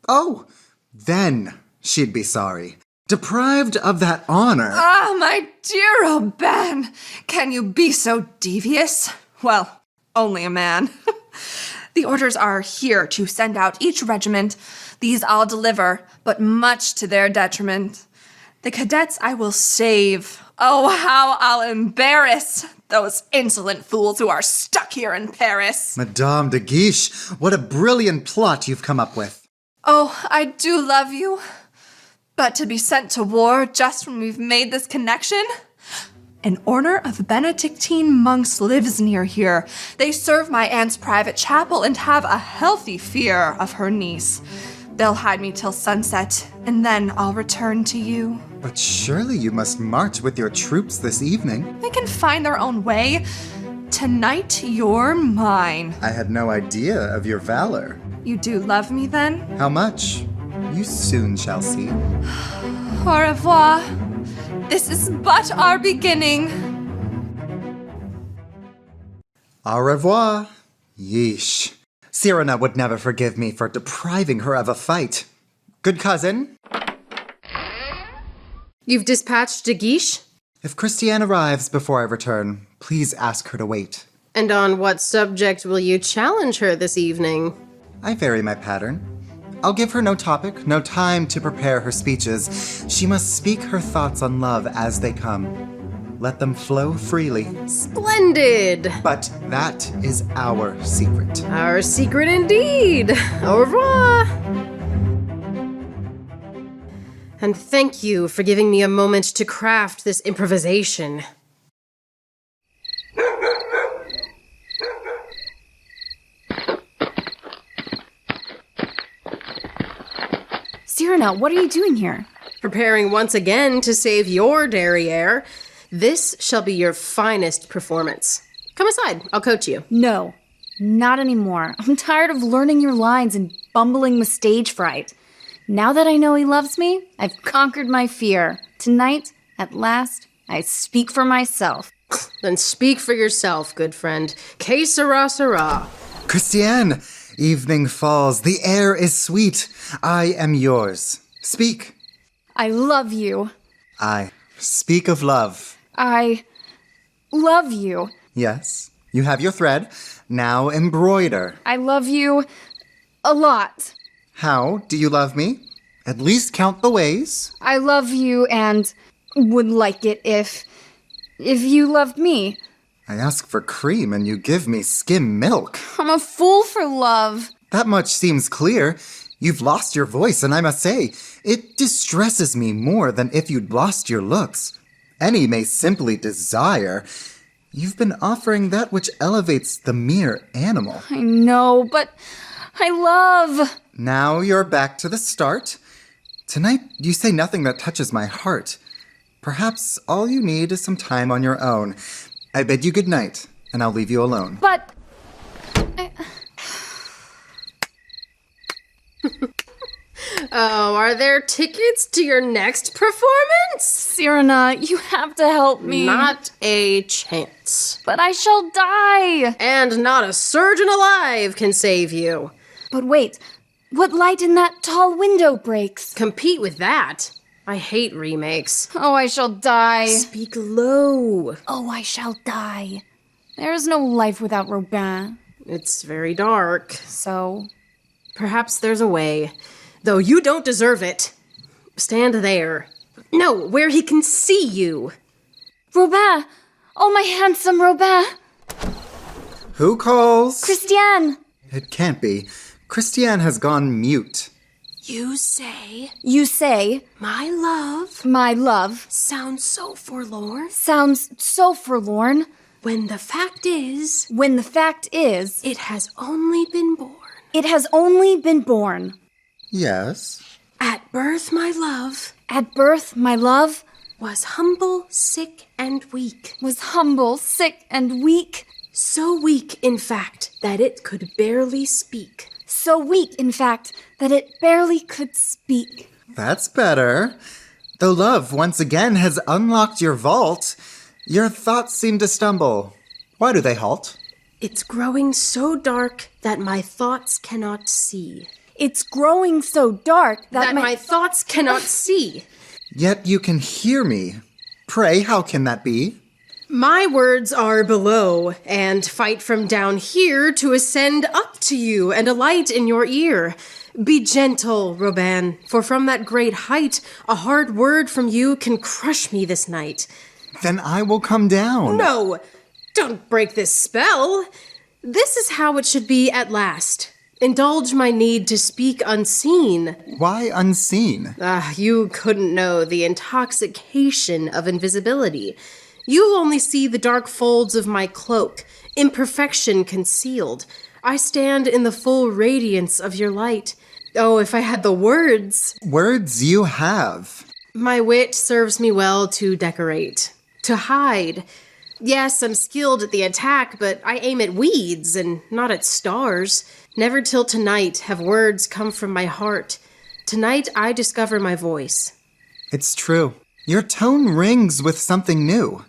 [SPEAKER 11] Oh, then she'd be sorry. Deprived of that honor.
[SPEAKER 1] Ah, my dear old Ben, can you be so devious? Well, only a man. The orders are here to send out each regiment. These I'll deliver, but much to their detriment. The cadets I will save. Oh, how I'll embarrass those insolent fools who are stuck here in Paris.
[SPEAKER 11] Madame de Guiche, what a brilliant plot you've come up with.
[SPEAKER 1] Oh, I do love you. But to be sent to war just when we've made this connection? An order of Benedictine monks lives near here. They serve my aunt's private chapel and have a healthy fear of her niece. They'll hide me till sunset, and then I'll return to you.
[SPEAKER 11] But surely you must march with your troops this evening.
[SPEAKER 1] They can find their own way. Tonight, you're mine.
[SPEAKER 11] I had no idea of your valor.
[SPEAKER 1] You do love me, then?
[SPEAKER 11] How much? You soon shall see.
[SPEAKER 1] Au revoir. This is but our beginning.
[SPEAKER 11] Au revoir. Yeesh. CyranA would never forgive me for depriving her of a fight. Good cousin?
[SPEAKER 8] You've dispatched de Guiche?
[SPEAKER 11] If Christiane arrives before I return, please ask her to wait.
[SPEAKER 8] And on what subject will you challenge her this evening?
[SPEAKER 11] I vary my pattern. I'll give her no topic, no time to prepare her speeches. She must speak her thoughts on love as they come. Let them flow freely.
[SPEAKER 8] Splendid!
[SPEAKER 11] But that is our secret.
[SPEAKER 8] Our secret indeed! Au revoir! And thank you for giving me a moment to craft this improvisation.
[SPEAKER 5] CyranA, what are you doing here?
[SPEAKER 8] Preparing once again to save your derriere. This shall be your finest performance. Come aside, I'll coach you.
[SPEAKER 5] No, not anymore. I'm tired of learning your lines and bumbling with stage fright. Now that I know he loves me, I've conquered my fear. Tonight, at last, I speak for myself.
[SPEAKER 8] Then speak for yourself, good friend. Que sera, sera.
[SPEAKER 11] Christiane, evening falls. The air is sweet. I am yours. Speak.
[SPEAKER 5] I love you.
[SPEAKER 11] I speak of love.
[SPEAKER 5] I love you.
[SPEAKER 11] Yes, you have your thread. Now embroider.
[SPEAKER 5] I love you a lot.
[SPEAKER 11] How do you love me? At least count the ways.
[SPEAKER 5] I love you and would like it if you loved me.
[SPEAKER 11] I ask for cream and you give me skim milk.
[SPEAKER 5] I'm a fool for love.
[SPEAKER 11] That much seems clear. You've lost your voice, and I must say, it distresses me more than if you'd lost your looks. Any may simply desire. You've been offering that which elevates the mere animal.
[SPEAKER 5] I know, but I love.
[SPEAKER 11] Now you're back to the start. Tonight, you say nothing that touches my heart. Perhaps all you need is some time on your own. I bid you good night, and I'll leave you alone.
[SPEAKER 5] But...
[SPEAKER 8] Oh, are there tickets to your next performance?
[SPEAKER 5] CyranA, you have to help me.
[SPEAKER 8] Not a chance.
[SPEAKER 5] But I shall die.
[SPEAKER 8] And not a surgeon alive can save you.
[SPEAKER 5] But wait, what light in that tall window breaks?
[SPEAKER 8] Compete with that. I hate remakes.
[SPEAKER 5] Oh, I shall die.
[SPEAKER 8] Speak low.
[SPEAKER 5] Oh, I shall die. There is no life without Robin.
[SPEAKER 8] It's very dark.
[SPEAKER 5] So?
[SPEAKER 8] Perhaps there's a way. Though you don't deserve it. Stand there. No, where he can see you.
[SPEAKER 5] Robin! Oh, my handsome Robin!
[SPEAKER 11] Who calls?
[SPEAKER 5] Christiane!
[SPEAKER 11] It can't be. Christiane has gone mute.
[SPEAKER 12] You say...
[SPEAKER 5] You say...
[SPEAKER 12] My love...
[SPEAKER 5] My love...
[SPEAKER 12] Sounds so forlorn.
[SPEAKER 5] Sounds so forlorn.
[SPEAKER 8] When the fact is...
[SPEAKER 5] It
[SPEAKER 8] has only been born.
[SPEAKER 5] It has only been born.
[SPEAKER 11] Yes.
[SPEAKER 8] At birth, my love...
[SPEAKER 5] At birth, my love...
[SPEAKER 8] was humble, sick, and weak. So weak, in fact, that it could barely speak.
[SPEAKER 11] That's better. Though love once again has unlocked your vault, your thoughts seem to stumble. Why do they halt?
[SPEAKER 8] It's growing so dark that my thoughts cannot see.
[SPEAKER 5] It's growing so dark
[SPEAKER 8] that my thoughts cannot see.
[SPEAKER 11] Yet you can hear me. Pray, how can that be?
[SPEAKER 8] My words are below, and fight from down here to ascend up to you and alight in your ear. Be gentle, Robin, for from that great height, a hard word from you can crush me this night.
[SPEAKER 11] Then I will come down.
[SPEAKER 8] No, don't break this spell. This is how it should be at last. Indulge my need to speak unseen.
[SPEAKER 11] Why unseen?
[SPEAKER 8] You couldn't know the intoxication of invisibility. You'll only see the dark folds of my cloak, imperfection concealed. I stand in the full radiance of your light. Oh, if I had the words.
[SPEAKER 11] Words you have.
[SPEAKER 8] My wit serves me well to decorate, to hide. Yes, I'm skilled at the attack, but I aim at weeds and not at stars. Never till tonight have words come from my heart. Tonight I discover my voice.
[SPEAKER 11] It's true. Your tone rings with something new.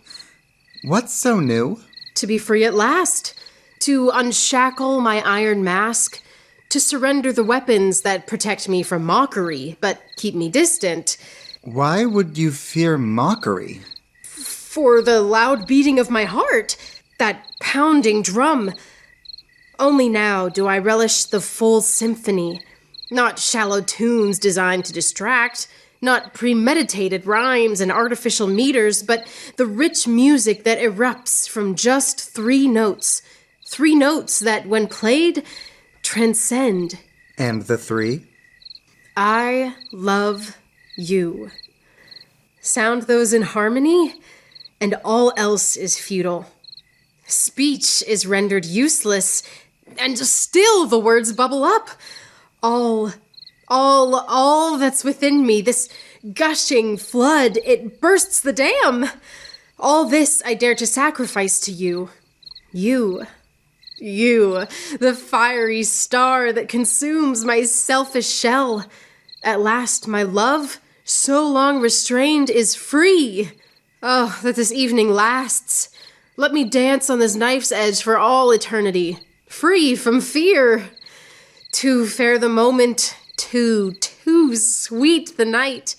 [SPEAKER 11] What's so new?
[SPEAKER 8] To be free at last. To unshackle my iron mask. To surrender the weapons that protect me from mockery, but keep me distant.
[SPEAKER 11] Why would you fear mockery?
[SPEAKER 8] For the loud beating of my heart. That pounding drum. Only now do I relish the full symphony. Not shallow tunes designed to distract. Not premeditated rhymes and artificial meters, but the rich music that erupts from just 3 notes. 3 notes that, when played, transcend.
[SPEAKER 11] And the 3?
[SPEAKER 8] I love you. Sound those in harmony, and all else is futile. Speech is rendered useless, and still the words bubble up. All that's within me, this gushing flood, it bursts the dam. All this I dare to sacrifice to you. You, the fiery star that consumes my selfish shell. At last, my love, so long restrained, is free. Oh, that this evening lasts. Let me dance on this knife's edge for all eternity, free from fear. Too fair the moment, too sweet the night.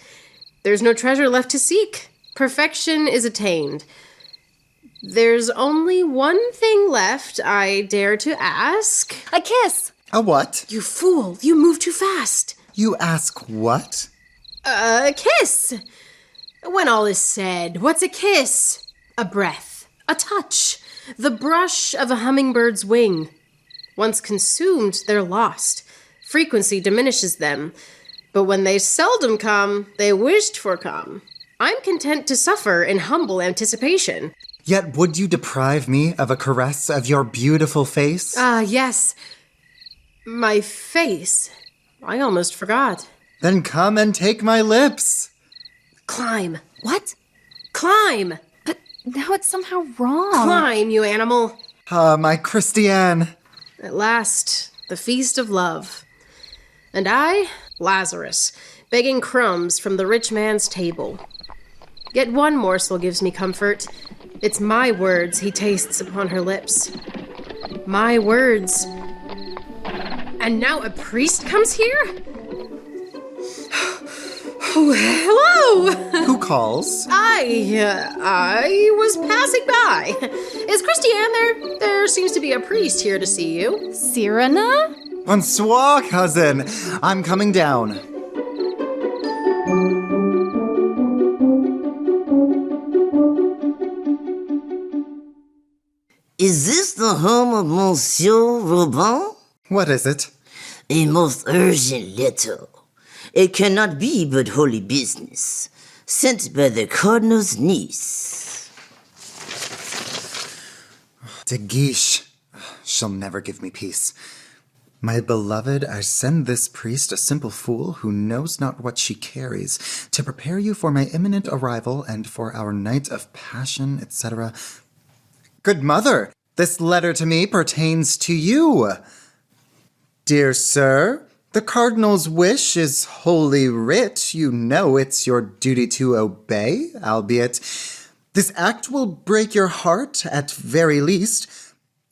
[SPEAKER 8] There's no treasure left to seek. Perfection is attained. There's only one thing left I dare to ask.
[SPEAKER 5] A kiss.
[SPEAKER 11] A what?
[SPEAKER 8] You fool, you move too fast.
[SPEAKER 11] You ask what?
[SPEAKER 8] A kiss. When all is said, what's a kiss? A breath, a touch, the brush of a hummingbird's wing. Once consumed, they're lost. Frequency diminishes them. But when they seldom come, they wished for come. I'm content to suffer in humble anticipation.
[SPEAKER 11] Yet would you deprive me of a caress of your beautiful face?
[SPEAKER 8] Yes. My face. I almost forgot.
[SPEAKER 11] Then come and take my lips.
[SPEAKER 8] Climb.
[SPEAKER 5] What?
[SPEAKER 8] Climb.
[SPEAKER 5] But now it's somehow wrong.
[SPEAKER 8] Climb, you animal.
[SPEAKER 11] My Christiane.
[SPEAKER 8] At last, the feast of love. And I, Lazarus, begging crumbs from the rich man's table. Yet one morsel gives me comfort. It's my words he tastes upon her lips. My words. And now a priest comes here? Oh, hello!
[SPEAKER 11] Who calls?
[SPEAKER 8] I was passing by. Is Christiane there? There seems to be a priest here to see you.
[SPEAKER 5] CyranA?
[SPEAKER 11] Bonsoir, cousin. I'm coming down.
[SPEAKER 10] Is this the home of Monsieur Robin?
[SPEAKER 11] What is it?
[SPEAKER 10] A most urgent letter. It cannot be but holy business. Sent by the Cardinal's niece.
[SPEAKER 11] De Guiche. She'll never give me peace. My beloved, I send this priest, a simple fool who knows not what she carries, to prepare you for my imminent arrival and for our night of passion, etc. Good mother, this letter to me pertains to you. Dear sir, the cardinal's wish is holy writ. You know it's your duty to obey, albeit this act will break your heart at very least.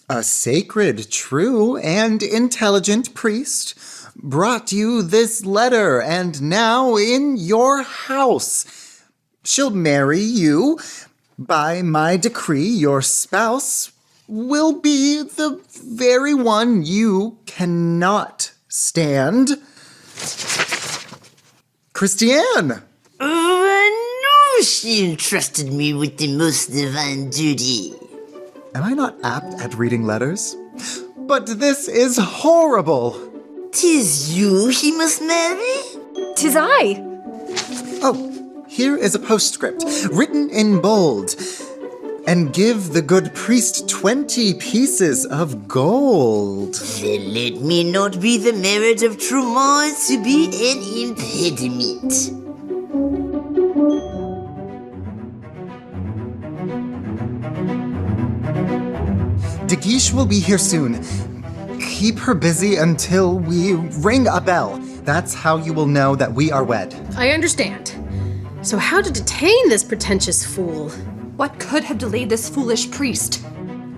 [SPEAKER 11] A sacred, true, and intelligent priest brought you this letter, and now in your house. She'll marry you. By my decree, your spouse will be the very one you cannot stand. Christiane!
[SPEAKER 10] I knew she entrusted me with the most divine duty.
[SPEAKER 11] Am I not apt at reading letters? But this is horrible!
[SPEAKER 10] 'Tis you he must marry?
[SPEAKER 5] 'Tis I!
[SPEAKER 11] Oh, here is a postscript, written in bold. And give the good priest 20 pieces of gold.
[SPEAKER 10] Then let me not be the marriage of Trumont to be an impediment.
[SPEAKER 11] De Guiche will be here soon. Keep her busy until we ring a bell. That's how you will know that we are wed.
[SPEAKER 8] I understand. So how to detain this pretentious fool?
[SPEAKER 1] What could have delayed this foolish priest?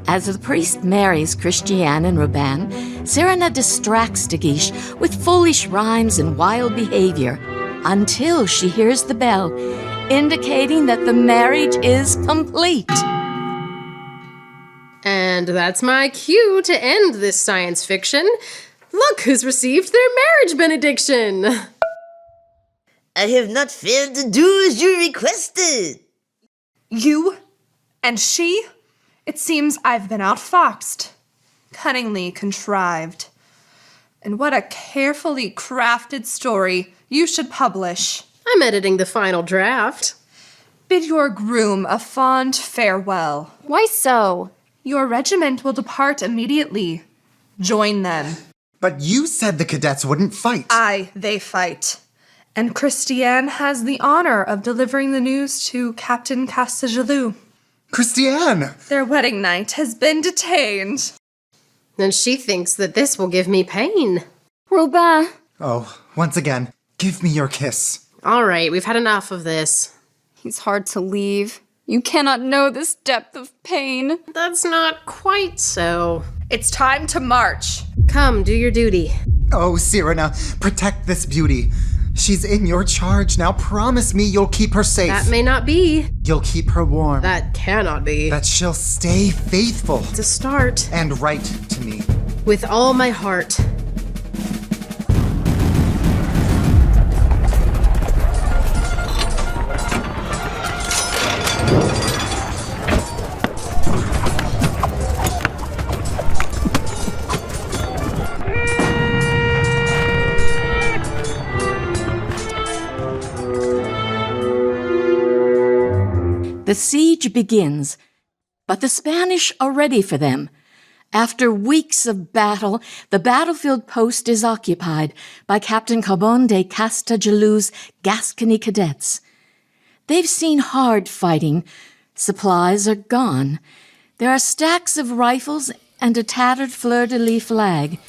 [SPEAKER 3] As the priest marries Christiane and Robin, CyranA distracts De Guiche with foolish rhymes and wild behavior until she hears the bell, indicating that the marriage is complete.
[SPEAKER 8] And that's my cue to end this science fiction. Look who's received their marriage benediction!
[SPEAKER 10] I have not failed to do as you requested.
[SPEAKER 1] You and she? It seems I've been outfoxed. Cunningly contrived. And what a carefully crafted story you should publish.
[SPEAKER 8] I'm editing the final draft.
[SPEAKER 1] Bid your groom a fond farewell.
[SPEAKER 5] Why so?
[SPEAKER 1] Your regiment will depart immediately. Join them.
[SPEAKER 11] But you said the cadets wouldn't fight.
[SPEAKER 1] Aye, they fight. And Christiane has the honor of delivering the news to Captain Castellou.
[SPEAKER 11] Christiane!
[SPEAKER 1] Their wedding night has been detained.
[SPEAKER 8] And she thinks that this will give me pain.
[SPEAKER 5] Robin!
[SPEAKER 11] Oh, once again, give me your kiss.
[SPEAKER 8] All right, we've had enough of this.
[SPEAKER 5] He's hard to leave. You cannot know this depth of pain.
[SPEAKER 8] That's not quite so.
[SPEAKER 1] It's time to march.
[SPEAKER 8] Come, do your duty.
[SPEAKER 11] Oh, CyranA, protect this beauty. She's in your charge now. Promise me you'll keep her safe.
[SPEAKER 8] That may not be.
[SPEAKER 11] You'll keep her warm.
[SPEAKER 8] That cannot be.
[SPEAKER 11] That she'll stay faithful.
[SPEAKER 8] To start.
[SPEAKER 11] And right to me.
[SPEAKER 8] With all my heart.
[SPEAKER 3] The siege begins, but the Spanish are ready for them. After weeks of battle, the battlefield post is occupied by Captain Carbon de Castellou's Gascony cadets. They've seen hard fighting. Supplies are gone. There are stacks of rifles and a tattered fleur-de-lis flag.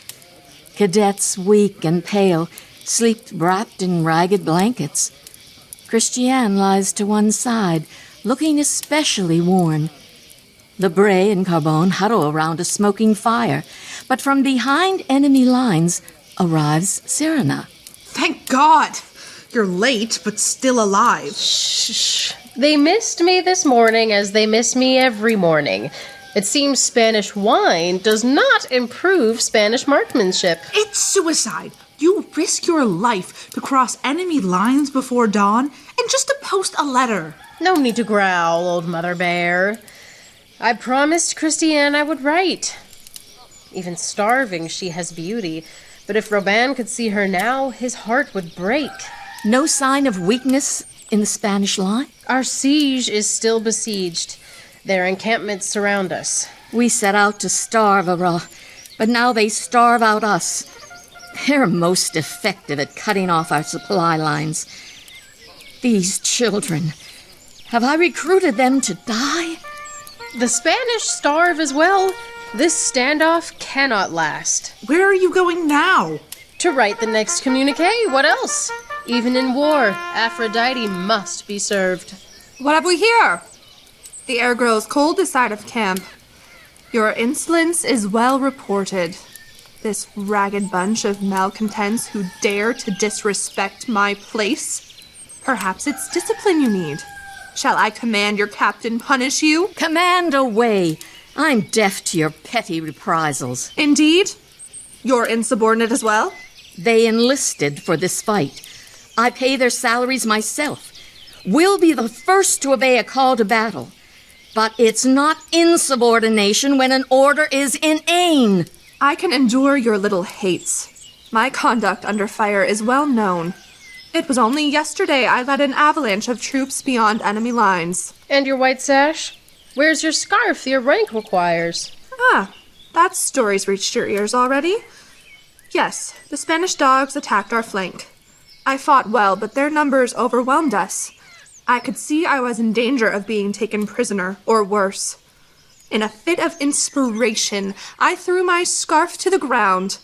[SPEAKER 3] Cadets, weak and pale, sleep wrapped in ragged blankets. Christiane lies to one side, looking especially worn. Lebray and Carbon huddle around a smoking fire, but from behind enemy lines arrives CyranA.
[SPEAKER 6] Thank God! You're late, but still alive.
[SPEAKER 8] Shh. They missed me this morning as they miss me every morning. It seems Spanish wine does not improve Spanish marksmanship.
[SPEAKER 6] It's suicide. You risk your life to cross enemy lines before dawn and just to post a letter.
[SPEAKER 8] No need to growl, old Mother Bear. I promised Christiane I would write. Even starving, she has beauty. But if Robin could see her now, his heart would break.
[SPEAKER 3] No sign of weakness in the Spanish line?
[SPEAKER 8] Our siege is still besieged. Their encampments surround us.
[SPEAKER 3] We set out to starve Ara, but now they starve out us. They're most effective at cutting off our supply lines. These children, have I recruited them to die?
[SPEAKER 8] The Spanish starve as well. This standoff cannot last.
[SPEAKER 6] Where are you going now?
[SPEAKER 8] To write the next communique. What else? Even in war, Aphrodite must be served.
[SPEAKER 1] What have we here? The air grows cold this side of camp. Your insolence is well reported. This ragged bunch of malcontents who dare to disrespect my place. Perhaps it's discipline you need. Shall I command your captain punish you?
[SPEAKER 3] Command away. I'm deaf to your petty reprisals.
[SPEAKER 1] Indeed? You're insubordinate as well?
[SPEAKER 3] They enlisted for this fight. I pay their salaries myself. We'll be the first to obey a call to battle. But it's not insubordination when an order is inane.
[SPEAKER 1] I can endure your little hates. My conduct under fire is well known. It was only yesterday I led an avalanche of troops beyond enemy lines.
[SPEAKER 8] And your white sash? Where's your scarf your rank requires?
[SPEAKER 1] Ah, that story's reached your ears already. Yes, the Spanish dogs attacked our flank. I fought well, but their numbers overwhelmed us. I could see I was in danger of being taken prisoner, or worse. In a fit of inspiration, I threw my scarf to the ground.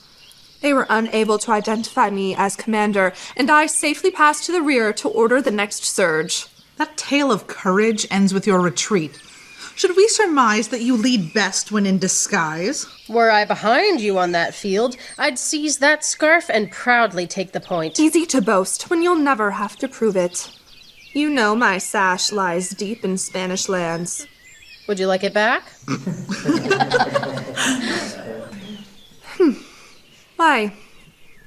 [SPEAKER 1] They were unable to identify me as commander, and I safely passed to the rear to order the next surge.
[SPEAKER 6] That tale of courage ends with your retreat. Should we surmise that you lead best when in disguise?
[SPEAKER 8] Were I behind you on that field, I'd seize that scarf and proudly take the point.
[SPEAKER 1] Easy to boast when you'll never have to prove it. You know my sash lies deep in Spanish lands.
[SPEAKER 8] Would you like it back?
[SPEAKER 1] Why,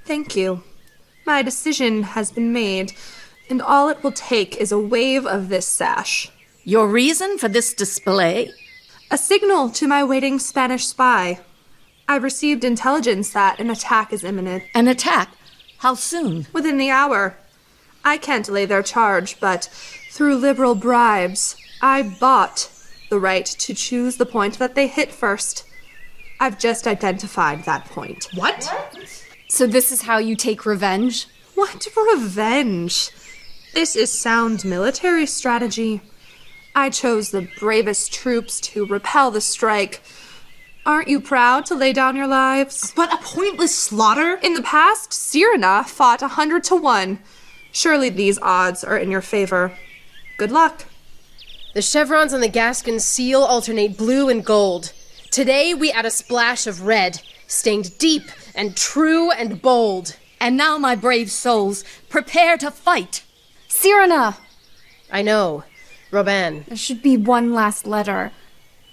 [SPEAKER 1] thank you. My decision has been made, and all it will take is a wave of this sash.
[SPEAKER 3] Your reason for this display?
[SPEAKER 1] A signal to my waiting Spanish spy. I received intelligence that an attack is imminent.
[SPEAKER 3] An attack? How soon?
[SPEAKER 1] Within the hour. I can't delay their charge, but through liberal bribes, I bought the right to choose the point that they hit first. I've just identified that point.
[SPEAKER 6] What?
[SPEAKER 5] So this is how you take revenge?
[SPEAKER 1] What revenge? This is sound military strategy. I chose the bravest troops to repel the strike. Aren't you proud to lay down your lives?
[SPEAKER 6] But a pointless slaughter?
[SPEAKER 1] In the past, CyranA fought 100 to 1. Surely these odds are in your favor. Good luck.
[SPEAKER 8] The chevrons on the Gascon seal alternate blue and gold. Today we add a splash of red, stained deep and true and bold.
[SPEAKER 3] And now, my brave souls, prepare to fight.
[SPEAKER 5] CyranA!
[SPEAKER 8] I know. Robin.
[SPEAKER 5] There should be one last letter.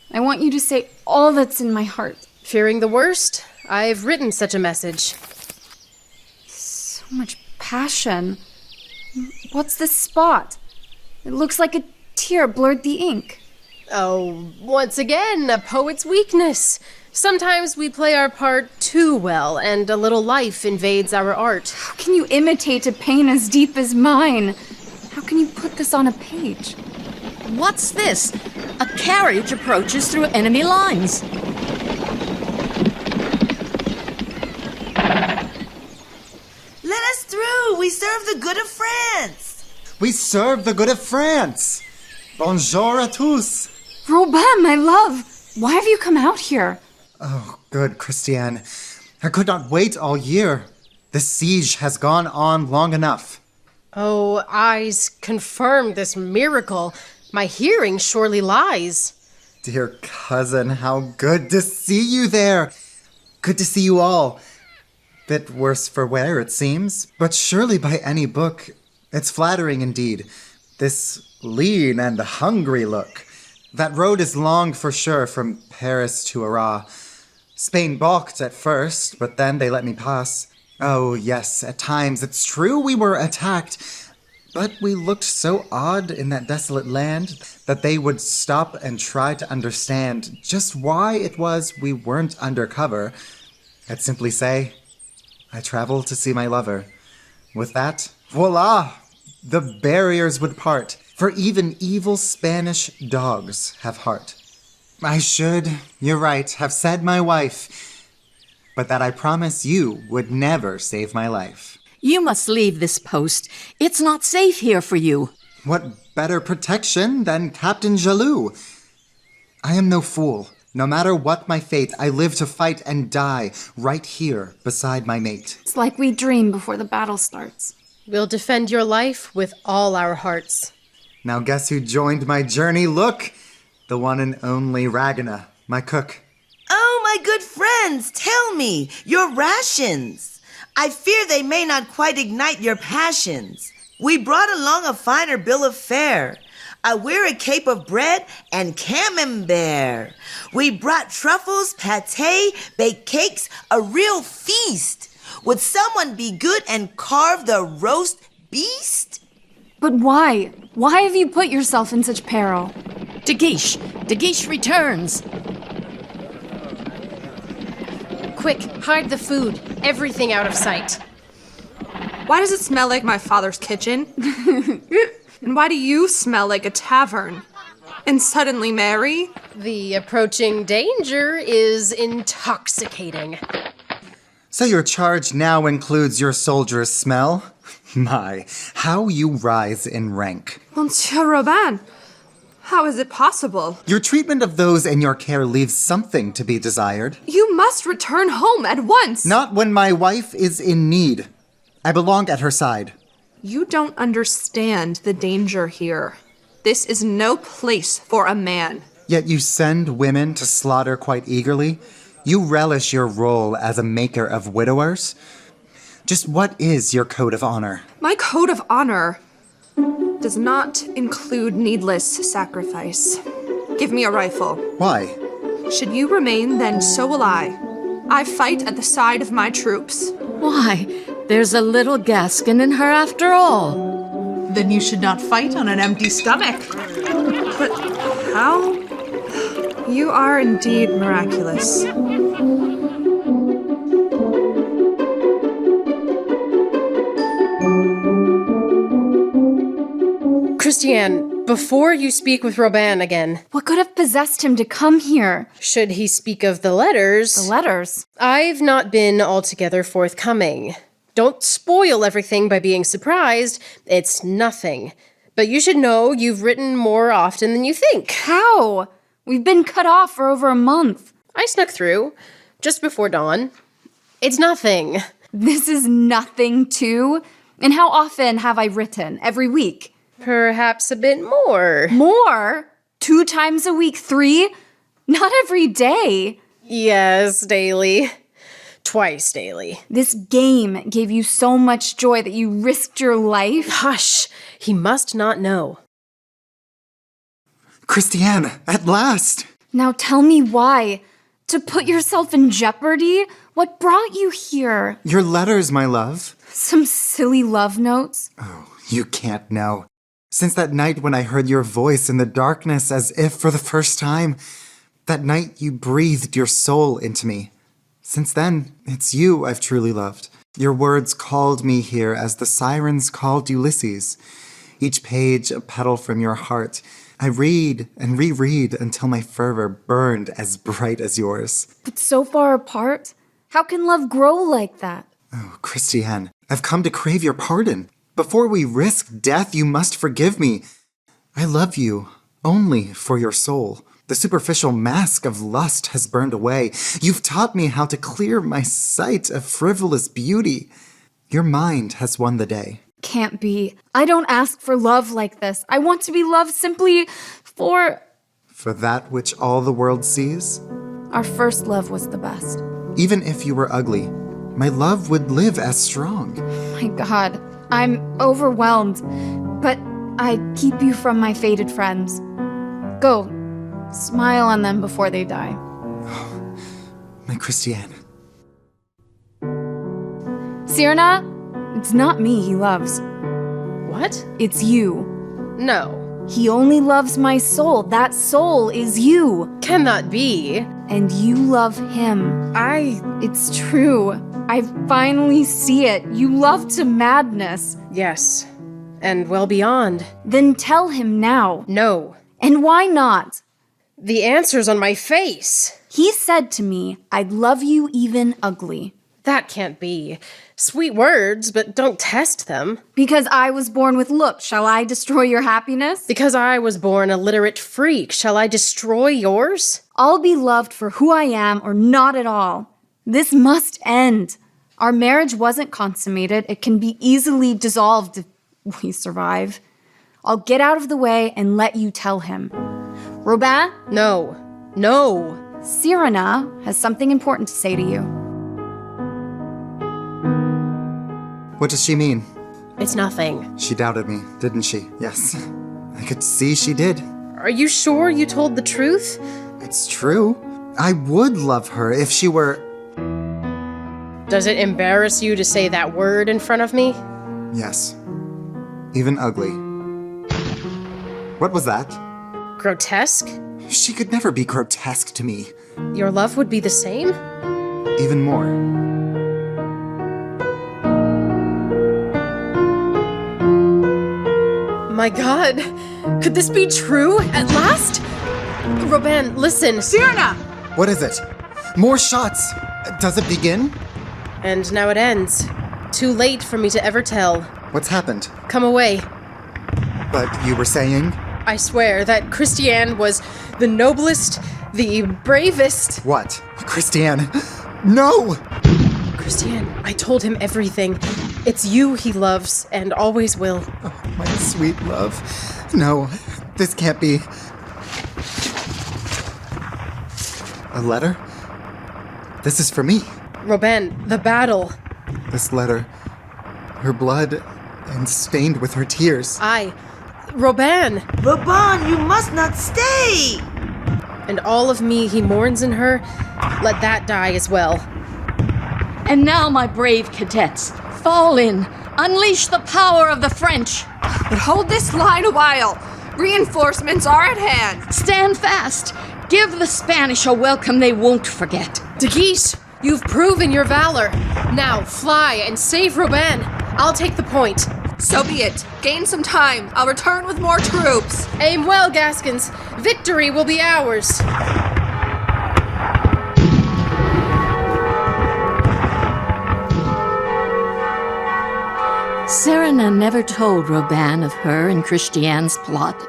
[SPEAKER 5] I want you to say all that's in my heart.
[SPEAKER 8] Fearing the worst, I've written such a message.
[SPEAKER 5] So much passion. What's this spot? It looks like a tear blurred the ink.
[SPEAKER 8] Oh, once again, a poet's weakness. Sometimes we play our part too well, and a little life invades our art.
[SPEAKER 5] How can you imitate a pain as deep as mine? How can you put this on a page?
[SPEAKER 3] What's this? A carriage approaches through enemy lines.
[SPEAKER 10] Let us through! We serve the good of France!
[SPEAKER 11] We serve the good of France! Bonjour à tous!
[SPEAKER 5] Robin, my love! Why have you come out here?
[SPEAKER 11] Oh, good, Christiane. I could not wait all year. This siege has gone on long enough.
[SPEAKER 8] Oh, eyes confirm this miracle. My hearing surely lies.
[SPEAKER 11] Dear cousin, how good to see you there. Good to see you all. Bit worse for wear, it seems, but surely by any book. It's flattering indeed. This lean and hungry look. That road is long for sure from Paris to Arras. Spain balked at first, but then they let me pass. Oh, yes, at times it's true we were attacked, but we looked so odd in that desolate land that they would stop and try to understand just why it was we weren't under cover. I'd simply say, I travel to see my lover. With that, voila! The barriers would part, for even evil Spanish dogs have heart. I should, you're right, have said my wife, but that I promise you would never save my life.
[SPEAKER 3] You must leave this post. It's not safe here for you.
[SPEAKER 11] What better protection than Captain Jaloux? I am no fool. No matter what my fate, I live to fight and die right here beside my mate.
[SPEAKER 5] It's like we dream before the battle starts.
[SPEAKER 8] We'll defend your life with all our hearts.
[SPEAKER 11] Now guess who joined my journey? Look! The one and only Ragana, my cook.
[SPEAKER 10] Oh, my good friends, tell me, your rations. I fear they may not quite ignite your passions. We brought along a finer bill of fare. I wear a cape of bread and camembert. We brought truffles, pâté, baked cakes, a real feast. Would someone be good and carve the roast beast?
[SPEAKER 5] But why? Why have you put yourself in such peril?
[SPEAKER 3] De Guiche returns.
[SPEAKER 8] Quick, hide the food. Everything out of sight.
[SPEAKER 1] Why does it smell like my father's kitchen? And why do you smell like a tavern? And suddenly, Mary?
[SPEAKER 8] The approaching danger is intoxicating.
[SPEAKER 11] So your charge now includes your soldier's smell? My, how you rise in rank.
[SPEAKER 1] Monsieur Robin, how is it possible?
[SPEAKER 11] Your treatment of those in your care leaves something to be desired.
[SPEAKER 1] You must return home at once.
[SPEAKER 11] Not when my wife is in need. I belong at her side.
[SPEAKER 1] You don't understand the danger here. This is no place for a man.
[SPEAKER 11] Yet you send women to slaughter quite eagerly? You relish your role as a maker of widowers? Just what is your code of honor?
[SPEAKER 1] My code of honor does not include needless sacrifice. Give me a rifle.
[SPEAKER 11] Why?
[SPEAKER 1] Should you remain, then so will I. I fight at the side of my troops.
[SPEAKER 3] Why, there's a little Gascon in her after all.
[SPEAKER 6] Then you should not fight on an empty stomach.
[SPEAKER 1] But how? You are indeed miraculous.
[SPEAKER 8] Christiane, before you speak with Robin again...
[SPEAKER 5] What could have possessed him to come here?
[SPEAKER 8] Should he speak of the letters...
[SPEAKER 5] The letters?
[SPEAKER 8] I've not been altogether forthcoming. Don't spoil everything by being surprised. It's nothing. But you should know you've written more often than you think.
[SPEAKER 5] How? We've been cut off for over a month.
[SPEAKER 8] I snuck through, just before dawn. It's nothing.
[SPEAKER 5] This is nothing, too? And how often have I written? Every week?
[SPEAKER 8] Perhaps a bit more.
[SPEAKER 5] More? 2 times a week? 3? Not every day.
[SPEAKER 8] Yes, daily. Twice daily.
[SPEAKER 5] This game gave you so much joy that you risked your life?
[SPEAKER 8] Hush! He must not know.
[SPEAKER 11] Christiane, at last!
[SPEAKER 5] Now tell me why. To put yourself in jeopardy? What brought you here?
[SPEAKER 11] Your letters, my love.
[SPEAKER 5] Some silly love notes?
[SPEAKER 11] Oh, you can't know. Since that night when I heard your voice in the darkness as if for the first time, that night you breathed your soul into me. Since then, it's you I've truly loved. Your words called me here as the sirens called Ulysses. Each page a petal from your heart. I read and reread until my fervor burned as bright as yours.
[SPEAKER 5] But so far apart? How can love grow like that?
[SPEAKER 11] Oh, Christiane, I've come to crave your pardon. Before we risk death, you must forgive me. I love you only for your soul. The superficial mask of lust has burned away. You've taught me how to clear my sight of frivolous beauty. Your mind has won the day.
[SPEAKER 5] Can't be. I don't ask for love like this. I want to be loved simply for...
[SPEAKER 11] For that which all the world sees?
[SPEAKER 5] Our first love was the best.
[SPEAKER 11] Even if you were ugly, my love would live as strong.
[SPEAKER 5] My God, I'm overwhelmed. But I keep you from my faded friends. Go, smile on them before they die.
[SPEAKER 11] Oh, my Christiane.
[SPEAKER 5] CyranA, it's not me he loves.
[SPEAKER 8] What?
[SPEAKER 5] It's you.
[SPEAKER 8] No.
[SPEAKER 5] He only loves my soul. That soul is you.
[SPEAKER 8] Can that be?
[SPEAKER 5] And you love him. It's true. I finally see it. You love to madness.
[SPEAKER 8] Yes. And well beyond.
[SPEAKER 5] Then tell him now.
[SPEAKER 8] No.
[SPEAKER 5] And why not?
[SPEAKER 8] The answer's on my face.
[SPEAKER 5] He said to me, I'd love you even ugly.
[SPEAKER 8] That can't be. Sweet words, but don't test them.
[SPEAKER 5] Because I was born with looks, shall I destroy your happiness?
[SPEAKER 8] Because I was born a literate freak, shall I destroy yours?
[SPEAKER 5] I'll be loved for who I am or not at all. This must end. Our marriage wasn't consummated. It can be easily dissolved if we survive. I'll get out of the way and let you tell him. Robin?
[SPEAKER 8] No.
[SPEAKER 5] CyranA has something important to say to you.
[SPEAKER 11] What does she mean?
[SPEAKER 8] It's nothing.
[SPEAKER 11] She doubted me, didn't she? Yes. I could see she did.
[SPEAKER 8] Are you sure you told the truth?
[SPEAKER 11] It's true. I would love her if she were...
[SPEAKER 8] Does it embarrass you to say that word in front of me?
[SPEAKER 11] Yes. Even ugly. What was that?
[SPEAKER 8] Grotesque?
[SPEAKER 11] She could never be grotesque to me.
[SPEAKER 8] Your love would be the same?
[SPEAKER 11] Even more.
[SPEAKER 8] My God, could this be true at last? Robin, listen.
[SPEAKER 6] CyranA!
[SPEAKER 11] What is it? More shots! Does it begin?
[SPEAKER 8] And now it ends. Too late for me to ever tell.
[SPEAKER 11] What's happened?
[SPEAKER 8] Come away.
[SPEAKER 11] But you were saying?
[SPEAKER 8] I swear that Christiane was the noblest, the bravest.
[SPEAKER 11] What? Christiane? No!
[SPEAKER 8] Christiane, I told him everything. It's you he loves and always will.
[SPEAKER 11] Oh, my sweet love. No, this can't be. A letter? This is for me.
[SPEAKER 8] Robin, the battle.
[SPEAKER 11] This letter. Her blood, and stained with her tears.
[SPEAKER 8] Robin!
[SPEAKER 10] Robin, you must not stay!
[SPEAKER 8] And all of me he mourns in her, let that die as well.
[SPEAKER 3] And now, my brave cadets, fall in. Unleash the power of the French.
[SPEAKER 7] But hold this line a while. Reinforcements are at hand.
[SPEAKER 3] Stand fast. Give the Spanish a welcome they won't forget.
[SPEAKER 8] De Guiche, you've proven your valor. Now fly and save Robin. I'll take the point.
[SPEAKER 7] So be it. Gain some time. I'll return with more troops.
[SPEAKER 8] Aim well, Gascons. Victory will be ours.
[SPEAKER 3] CyranA never told Robin of her and Christiane's plot.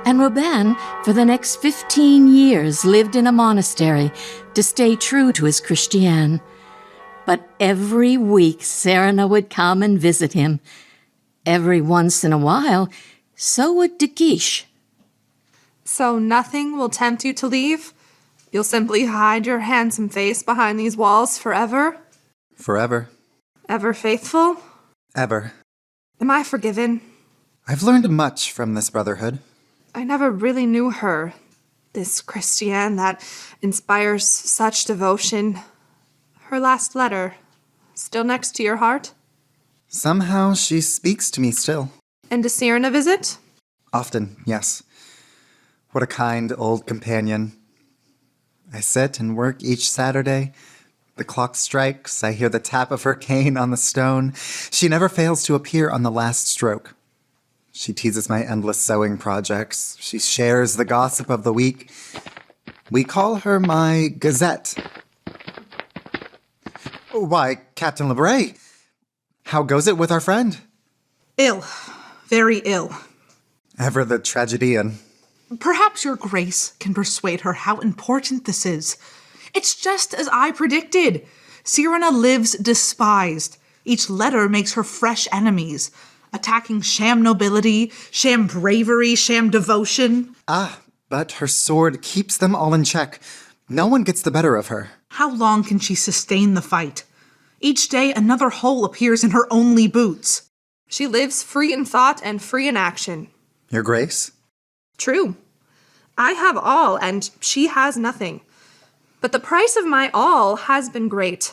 [SPEAKER 3] And Robin, for the next 15 years, lived in a monastery to stay true to his Christiane. But every week, CyranA would come and visit him. Every once in a while, so would De Guiche.
[SPEAKER 1] So nothing will tempt you to leave? You'll simply hide your handsome face behind these walls forever?
[SPEAKER 11] Forever.
[SPEAKER 1] Ever faithful?
[SPEAKER 11] Ever.
[SPEAKER 1] Am I forgiven?
[SPEAKER 11] I've learned much from this brotherhood.
[SPEAKER 1] I never really knew her. This Christiane that inspires such devotion. Her last letter, still next to your heart?
[SPEAKER 11] Somehow she speaks to me still.
[SPEAKER 1] And does CyranA visit?
[SPEAKER 11] Often, yes. What a kind old companion. I sit and work each Saturday. The clock strikes, I hear the tap of her cane on the stone. She never fails to appear on the last stroke. She teases my endless sewing projects. She shares the gossip of the week. We call her my Gazette. Why, Captain LeBray, how goes it with our friend?
[SPEAKER 6] Ill. Very ill.
[SPEAKER 11] Ever the tragedian.
[SPEAKER 6] Perhaps your grace can persuade her how important this is. It's just as I predicted. CyranA lives despised. Each letter makes her fresh enemies, attacking sham nobility, sham bravery, sham devotion.
[SPEAKER 11] But her sword keeps them all in check. No one gets the better of her.
[SPEAKER 6] How long can she sustain the fight? Each day another hole appears in her only boots.
[SPEAKER 1] She lives free in thought and free in action.
[SPEAKER 11] Your grace?
[SPEAKER 1] True. I have all, and she has nothing. But the price of my all has been great.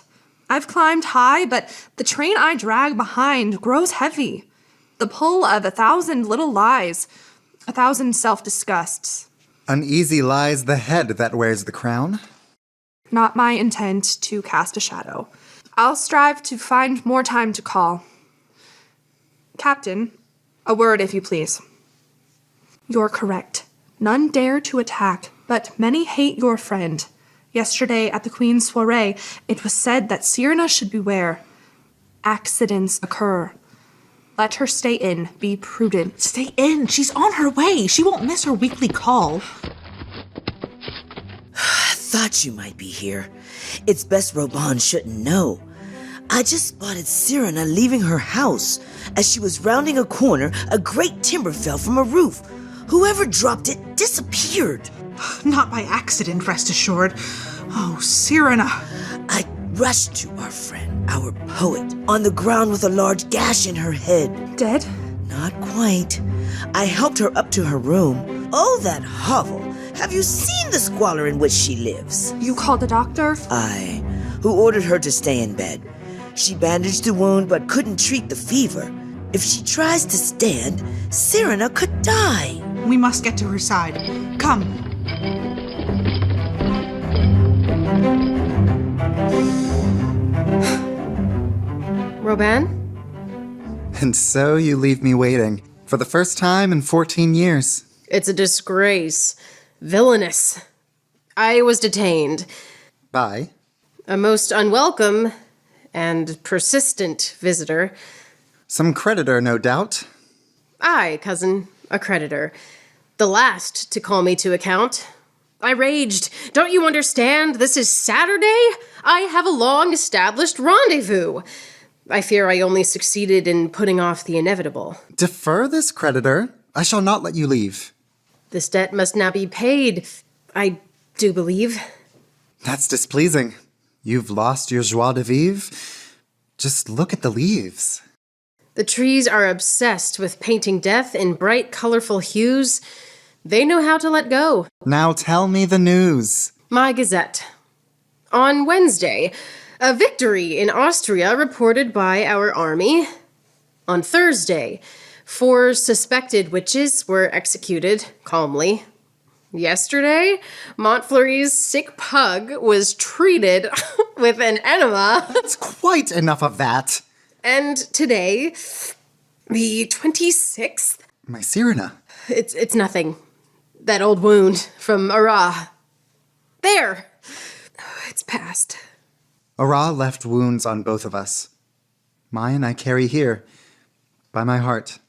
[SPEAKER 1] I've climbed high, but the train I drag behind grows heavy. The pull of 1,000 little lies, 1,000 self-disgusts.
[SPEAKER 11] Uneasy lies the head that wears the crown.
[SPEAKER 1] Not my intent to cast a shadow. I'll strive to find more time to call. Captain, a word if you please. You're correct. None dare to attack. But many hate your friend. Yesterday at the Queen's soiree, it was said that CyranA should beware. Accidents occur. Let her stay in. Be prudent.
[SPEAKER 6] Stay in. She's on her way. She won't miss her weekly call.
[SPEAKER 10] Thought you might be here. It's best Roban shouldn't know. I just spotted CyranA leaving her house. As she was rounding a corner, a great timber fell from a roof. Whoever dropped it disappeared.
[SPEAKER 6] Not by accident, rest assured. Oh, CyranA.
[SPEAKER 10] I rushed to our friend, our poet, on the ground with a large gash in her head.
[SPEAKER 1] Dead?
[SPEAKER 10] Not quite. I helped her up to her room. Oh, that hovel. Have you seen the squalor in which she lives?
[SPEAKER 1] You called the doctor?
[SPEAKER 10] I, who ordered her to stay in bed. She bandaged the wound but couldn't treat the fever. If she tries to stand, CyranA could die.
[SPEAKER 6] We must get to her side. Come.
[SPEAKER 8] Roban?
[SPEAKER 11] And so you leave me waiting, for the first time in 14 years.
[SPEAKER 8] It's a disgrace. Villainous. I was detained.
[SPEAKER 11] By?
[SPEAKER 8] A most unwelcome and persistent visitor.
[SPEAKER 11] Some creditor, no doubt.
[SPEAKER 8] Aye, cousin, a creditor. The last to call me to account. I raged. Don't you understand? This is Saturday? I have a long-established rendezvous. I fear I only succeeded in putting off the inevitable.
[SPEAKER 11] Defer this, creditor. I shall not let you leave.
[SPEAKER 8] This debt must now be paid, I do believe.
[SPEAKER 11] That's displeasing. You've lost your joie de vivre. Just look at the leaves.
[SPEAKER 8] The trees are obsessed with painting death in bright, colorful hues. They know how to let go.
[SPEAKER 11] Now tell me the news.
[SPEAKER 8] My Gazette. On Wednesday, a victory in Austria reported by our army. On Thursday, 4 suspected witches were executed calmly. Yesterday, Montfleury's sick pug was treated with an enema.
[SPEAKER 11] That's quite enough of that.
[SPEAKER 8] And today, the 26th...
[SPEAKER 11] My CyranA.
[SPEAKER 8] It's nothing. That old wound from Ara. There! It's past.
[SPEAKER 11] Ara left wounds on both of us. Mine I carry here, by my heart.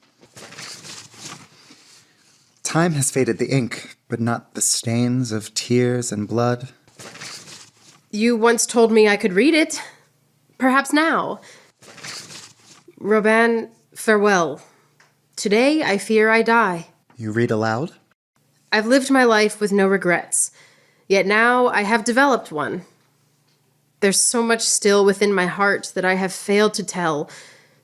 [SPEAKER 11] Time has faded the ink, but not the stains of tears and blood.
[SPEAKER 8] You once told me I could read it. Perhaps now. Roban, farewell. Today I fear I die.
[SPEAKER 11] You read aloud?
[SPEAKER 8] I've lived my life with no regrets, yet now I have developed one. There's so much still within my heart that I have failed to tell.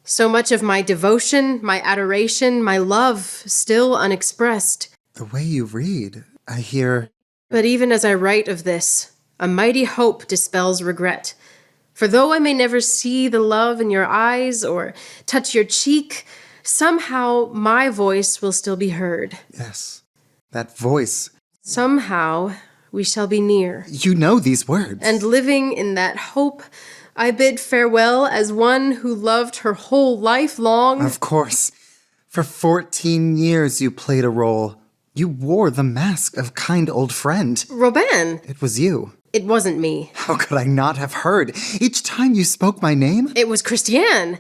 [SPEAKER 8] So much of my devotion, my adoration, my love, still unexpressed.
[SPEAKER 11] The way you read, I hear...
[SPEAKER 8] But even as I write of this, a mighty hope dispels regret. For though I may never see the love in your eyes or touch your cheek, somehow my voice will still be heard.
[SPEAKER 11] Yes, that voice.
[SPEAKER 8] Somehow we shall be near.
[SPEAKER 11] You know these words.
[SPEAKER 8] And living in that hope, I bid farewell as one who loved her whole life long.
[SPEAKER 11] Of course. For 14 years you played a role. You wore the mask of kind old friend.
[SPEAKER 8] Roban!
[SPEAKER 11] It was you.
[SPEAKER 8] It wasn't me.
[SPEAKER 11] How could I not have heard? Each time you spoke my name?
[SPEAKER 8] It was Christiane.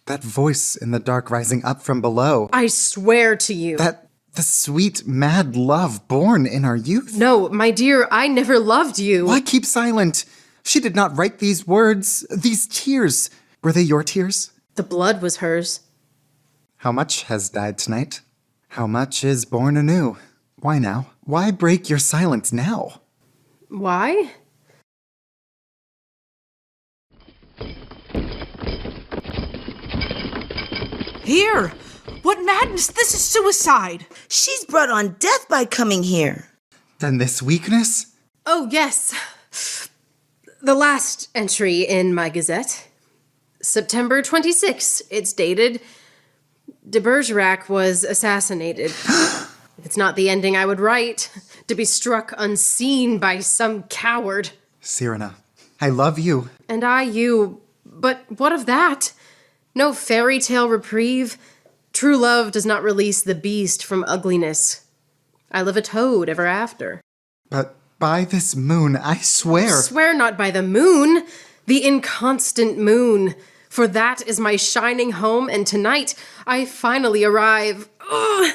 [SPEAKER 11] That voice in the dark rising up from below.
[SPEAKER 8] I swear to you.
[SPEAKER 11] The sweet, mad love born in our youth.
[SPEAKER 8] No, my dear, I never loved you.
[SPEAKER 11] Why keep silent? She did not write these words, these tears. Were they your tears?
[SPEAKER 8] The blood was hers.
[SPEAKER 11] How much has died tonight? How much is born anew? Why now? Why break your silence now?
[SPEAKER 8] Why?
[SPEAKER 6] Here! What madness! This is suicide!
[SPEAKER 10] She's brought on death by coming here.
[SPEAKER 11] Then this weakness?
[SPEAKER 8] Oh, yes. The last entry in my Gazette. September 26, it's dated. De Bergerac was assassinated. It's not the ending I would write. To be struck unseen by some coward.
[SPEAKER 11] CyranA, I love you.
[SPEAKER 8] And I you. But what of that? No fairy tale reprieve. True love does not release the beast from ugliness. I live a toad ever after.
[SPEAKER 11] But by this moon, I swear...
[SPEAKER 8] Swear not by the moon, the inconstant moon, for that is my shining home, and tonight I finally arrive. Ugh.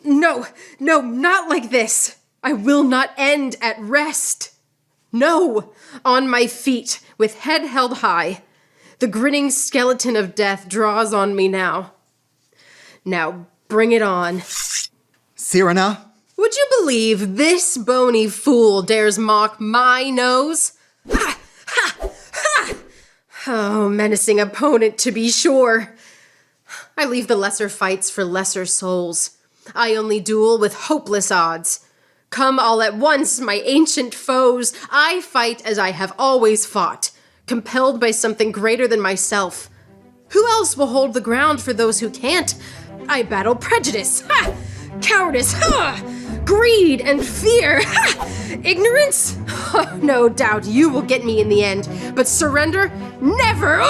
[SPEAKER 8] No, not like this. I will not end at rest. No, on my feet, with head held high, the grinning skeleton of death draws on me now. Now, bring it on.
[SPEAKER 11] CyranA?
[SPEAKER 8] Would you believe this bony fool dares mock my nose? Ha! Ha! Ha! Oh, menacing opponent to be sure. I leave the lesser fights for lesser souls. I only duel with hopeless odds. Come all at once, my ancient foes. I fight as I have always fought, compelled by something greater than myself. Who else will hold the ground for those who can't? I battle prejudice, ha! Cowardice, ha! Greed and fear, ha! Ignorance? Oh, no doubt you will get me in the end, but surrender? Never!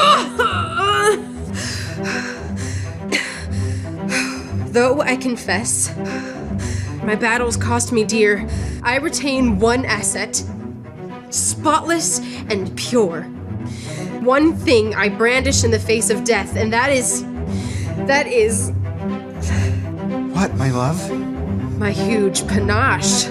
[SPEAKER 8] Though I confess, my battles cost me dear, I retain one asset, spotless and pure. One thing I brandish in the face of death, and that is...
[SPEAKER 11] What, my love?
[SPEAKER 8] My huge panache.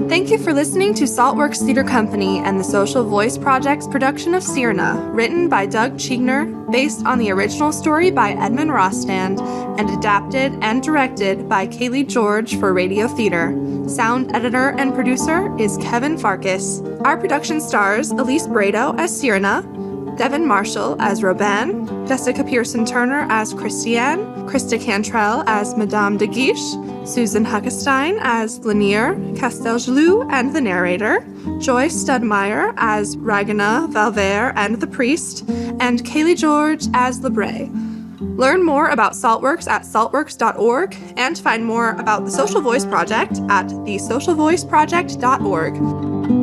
[SPEAKER 1] Thank you for listening to Saltworks Theater Company and the Social Voice Project's production of CyranA, written by Doug Zschiegner, based on the original story by Edmond Rostand, and adapted and directed by Kalee George for Radio Theater. Sound editor and producer is Kevin Farkas. Our production stars Elise Brado as CyranA, Devin Marshall as Robin, Jessica Pierson-Turner as Christiane, Krista Cantrell as Madame de Guiche, Susan Huckestein as Lanier, Castelgelou and the narrator, Joy Stoudemire as Ragana, Valvert and the priest, and Kalee George as Lebre. Learn more about Saltworks at saltworks.org and find more about the Social Voice Project at thesocialvoiceproject.org.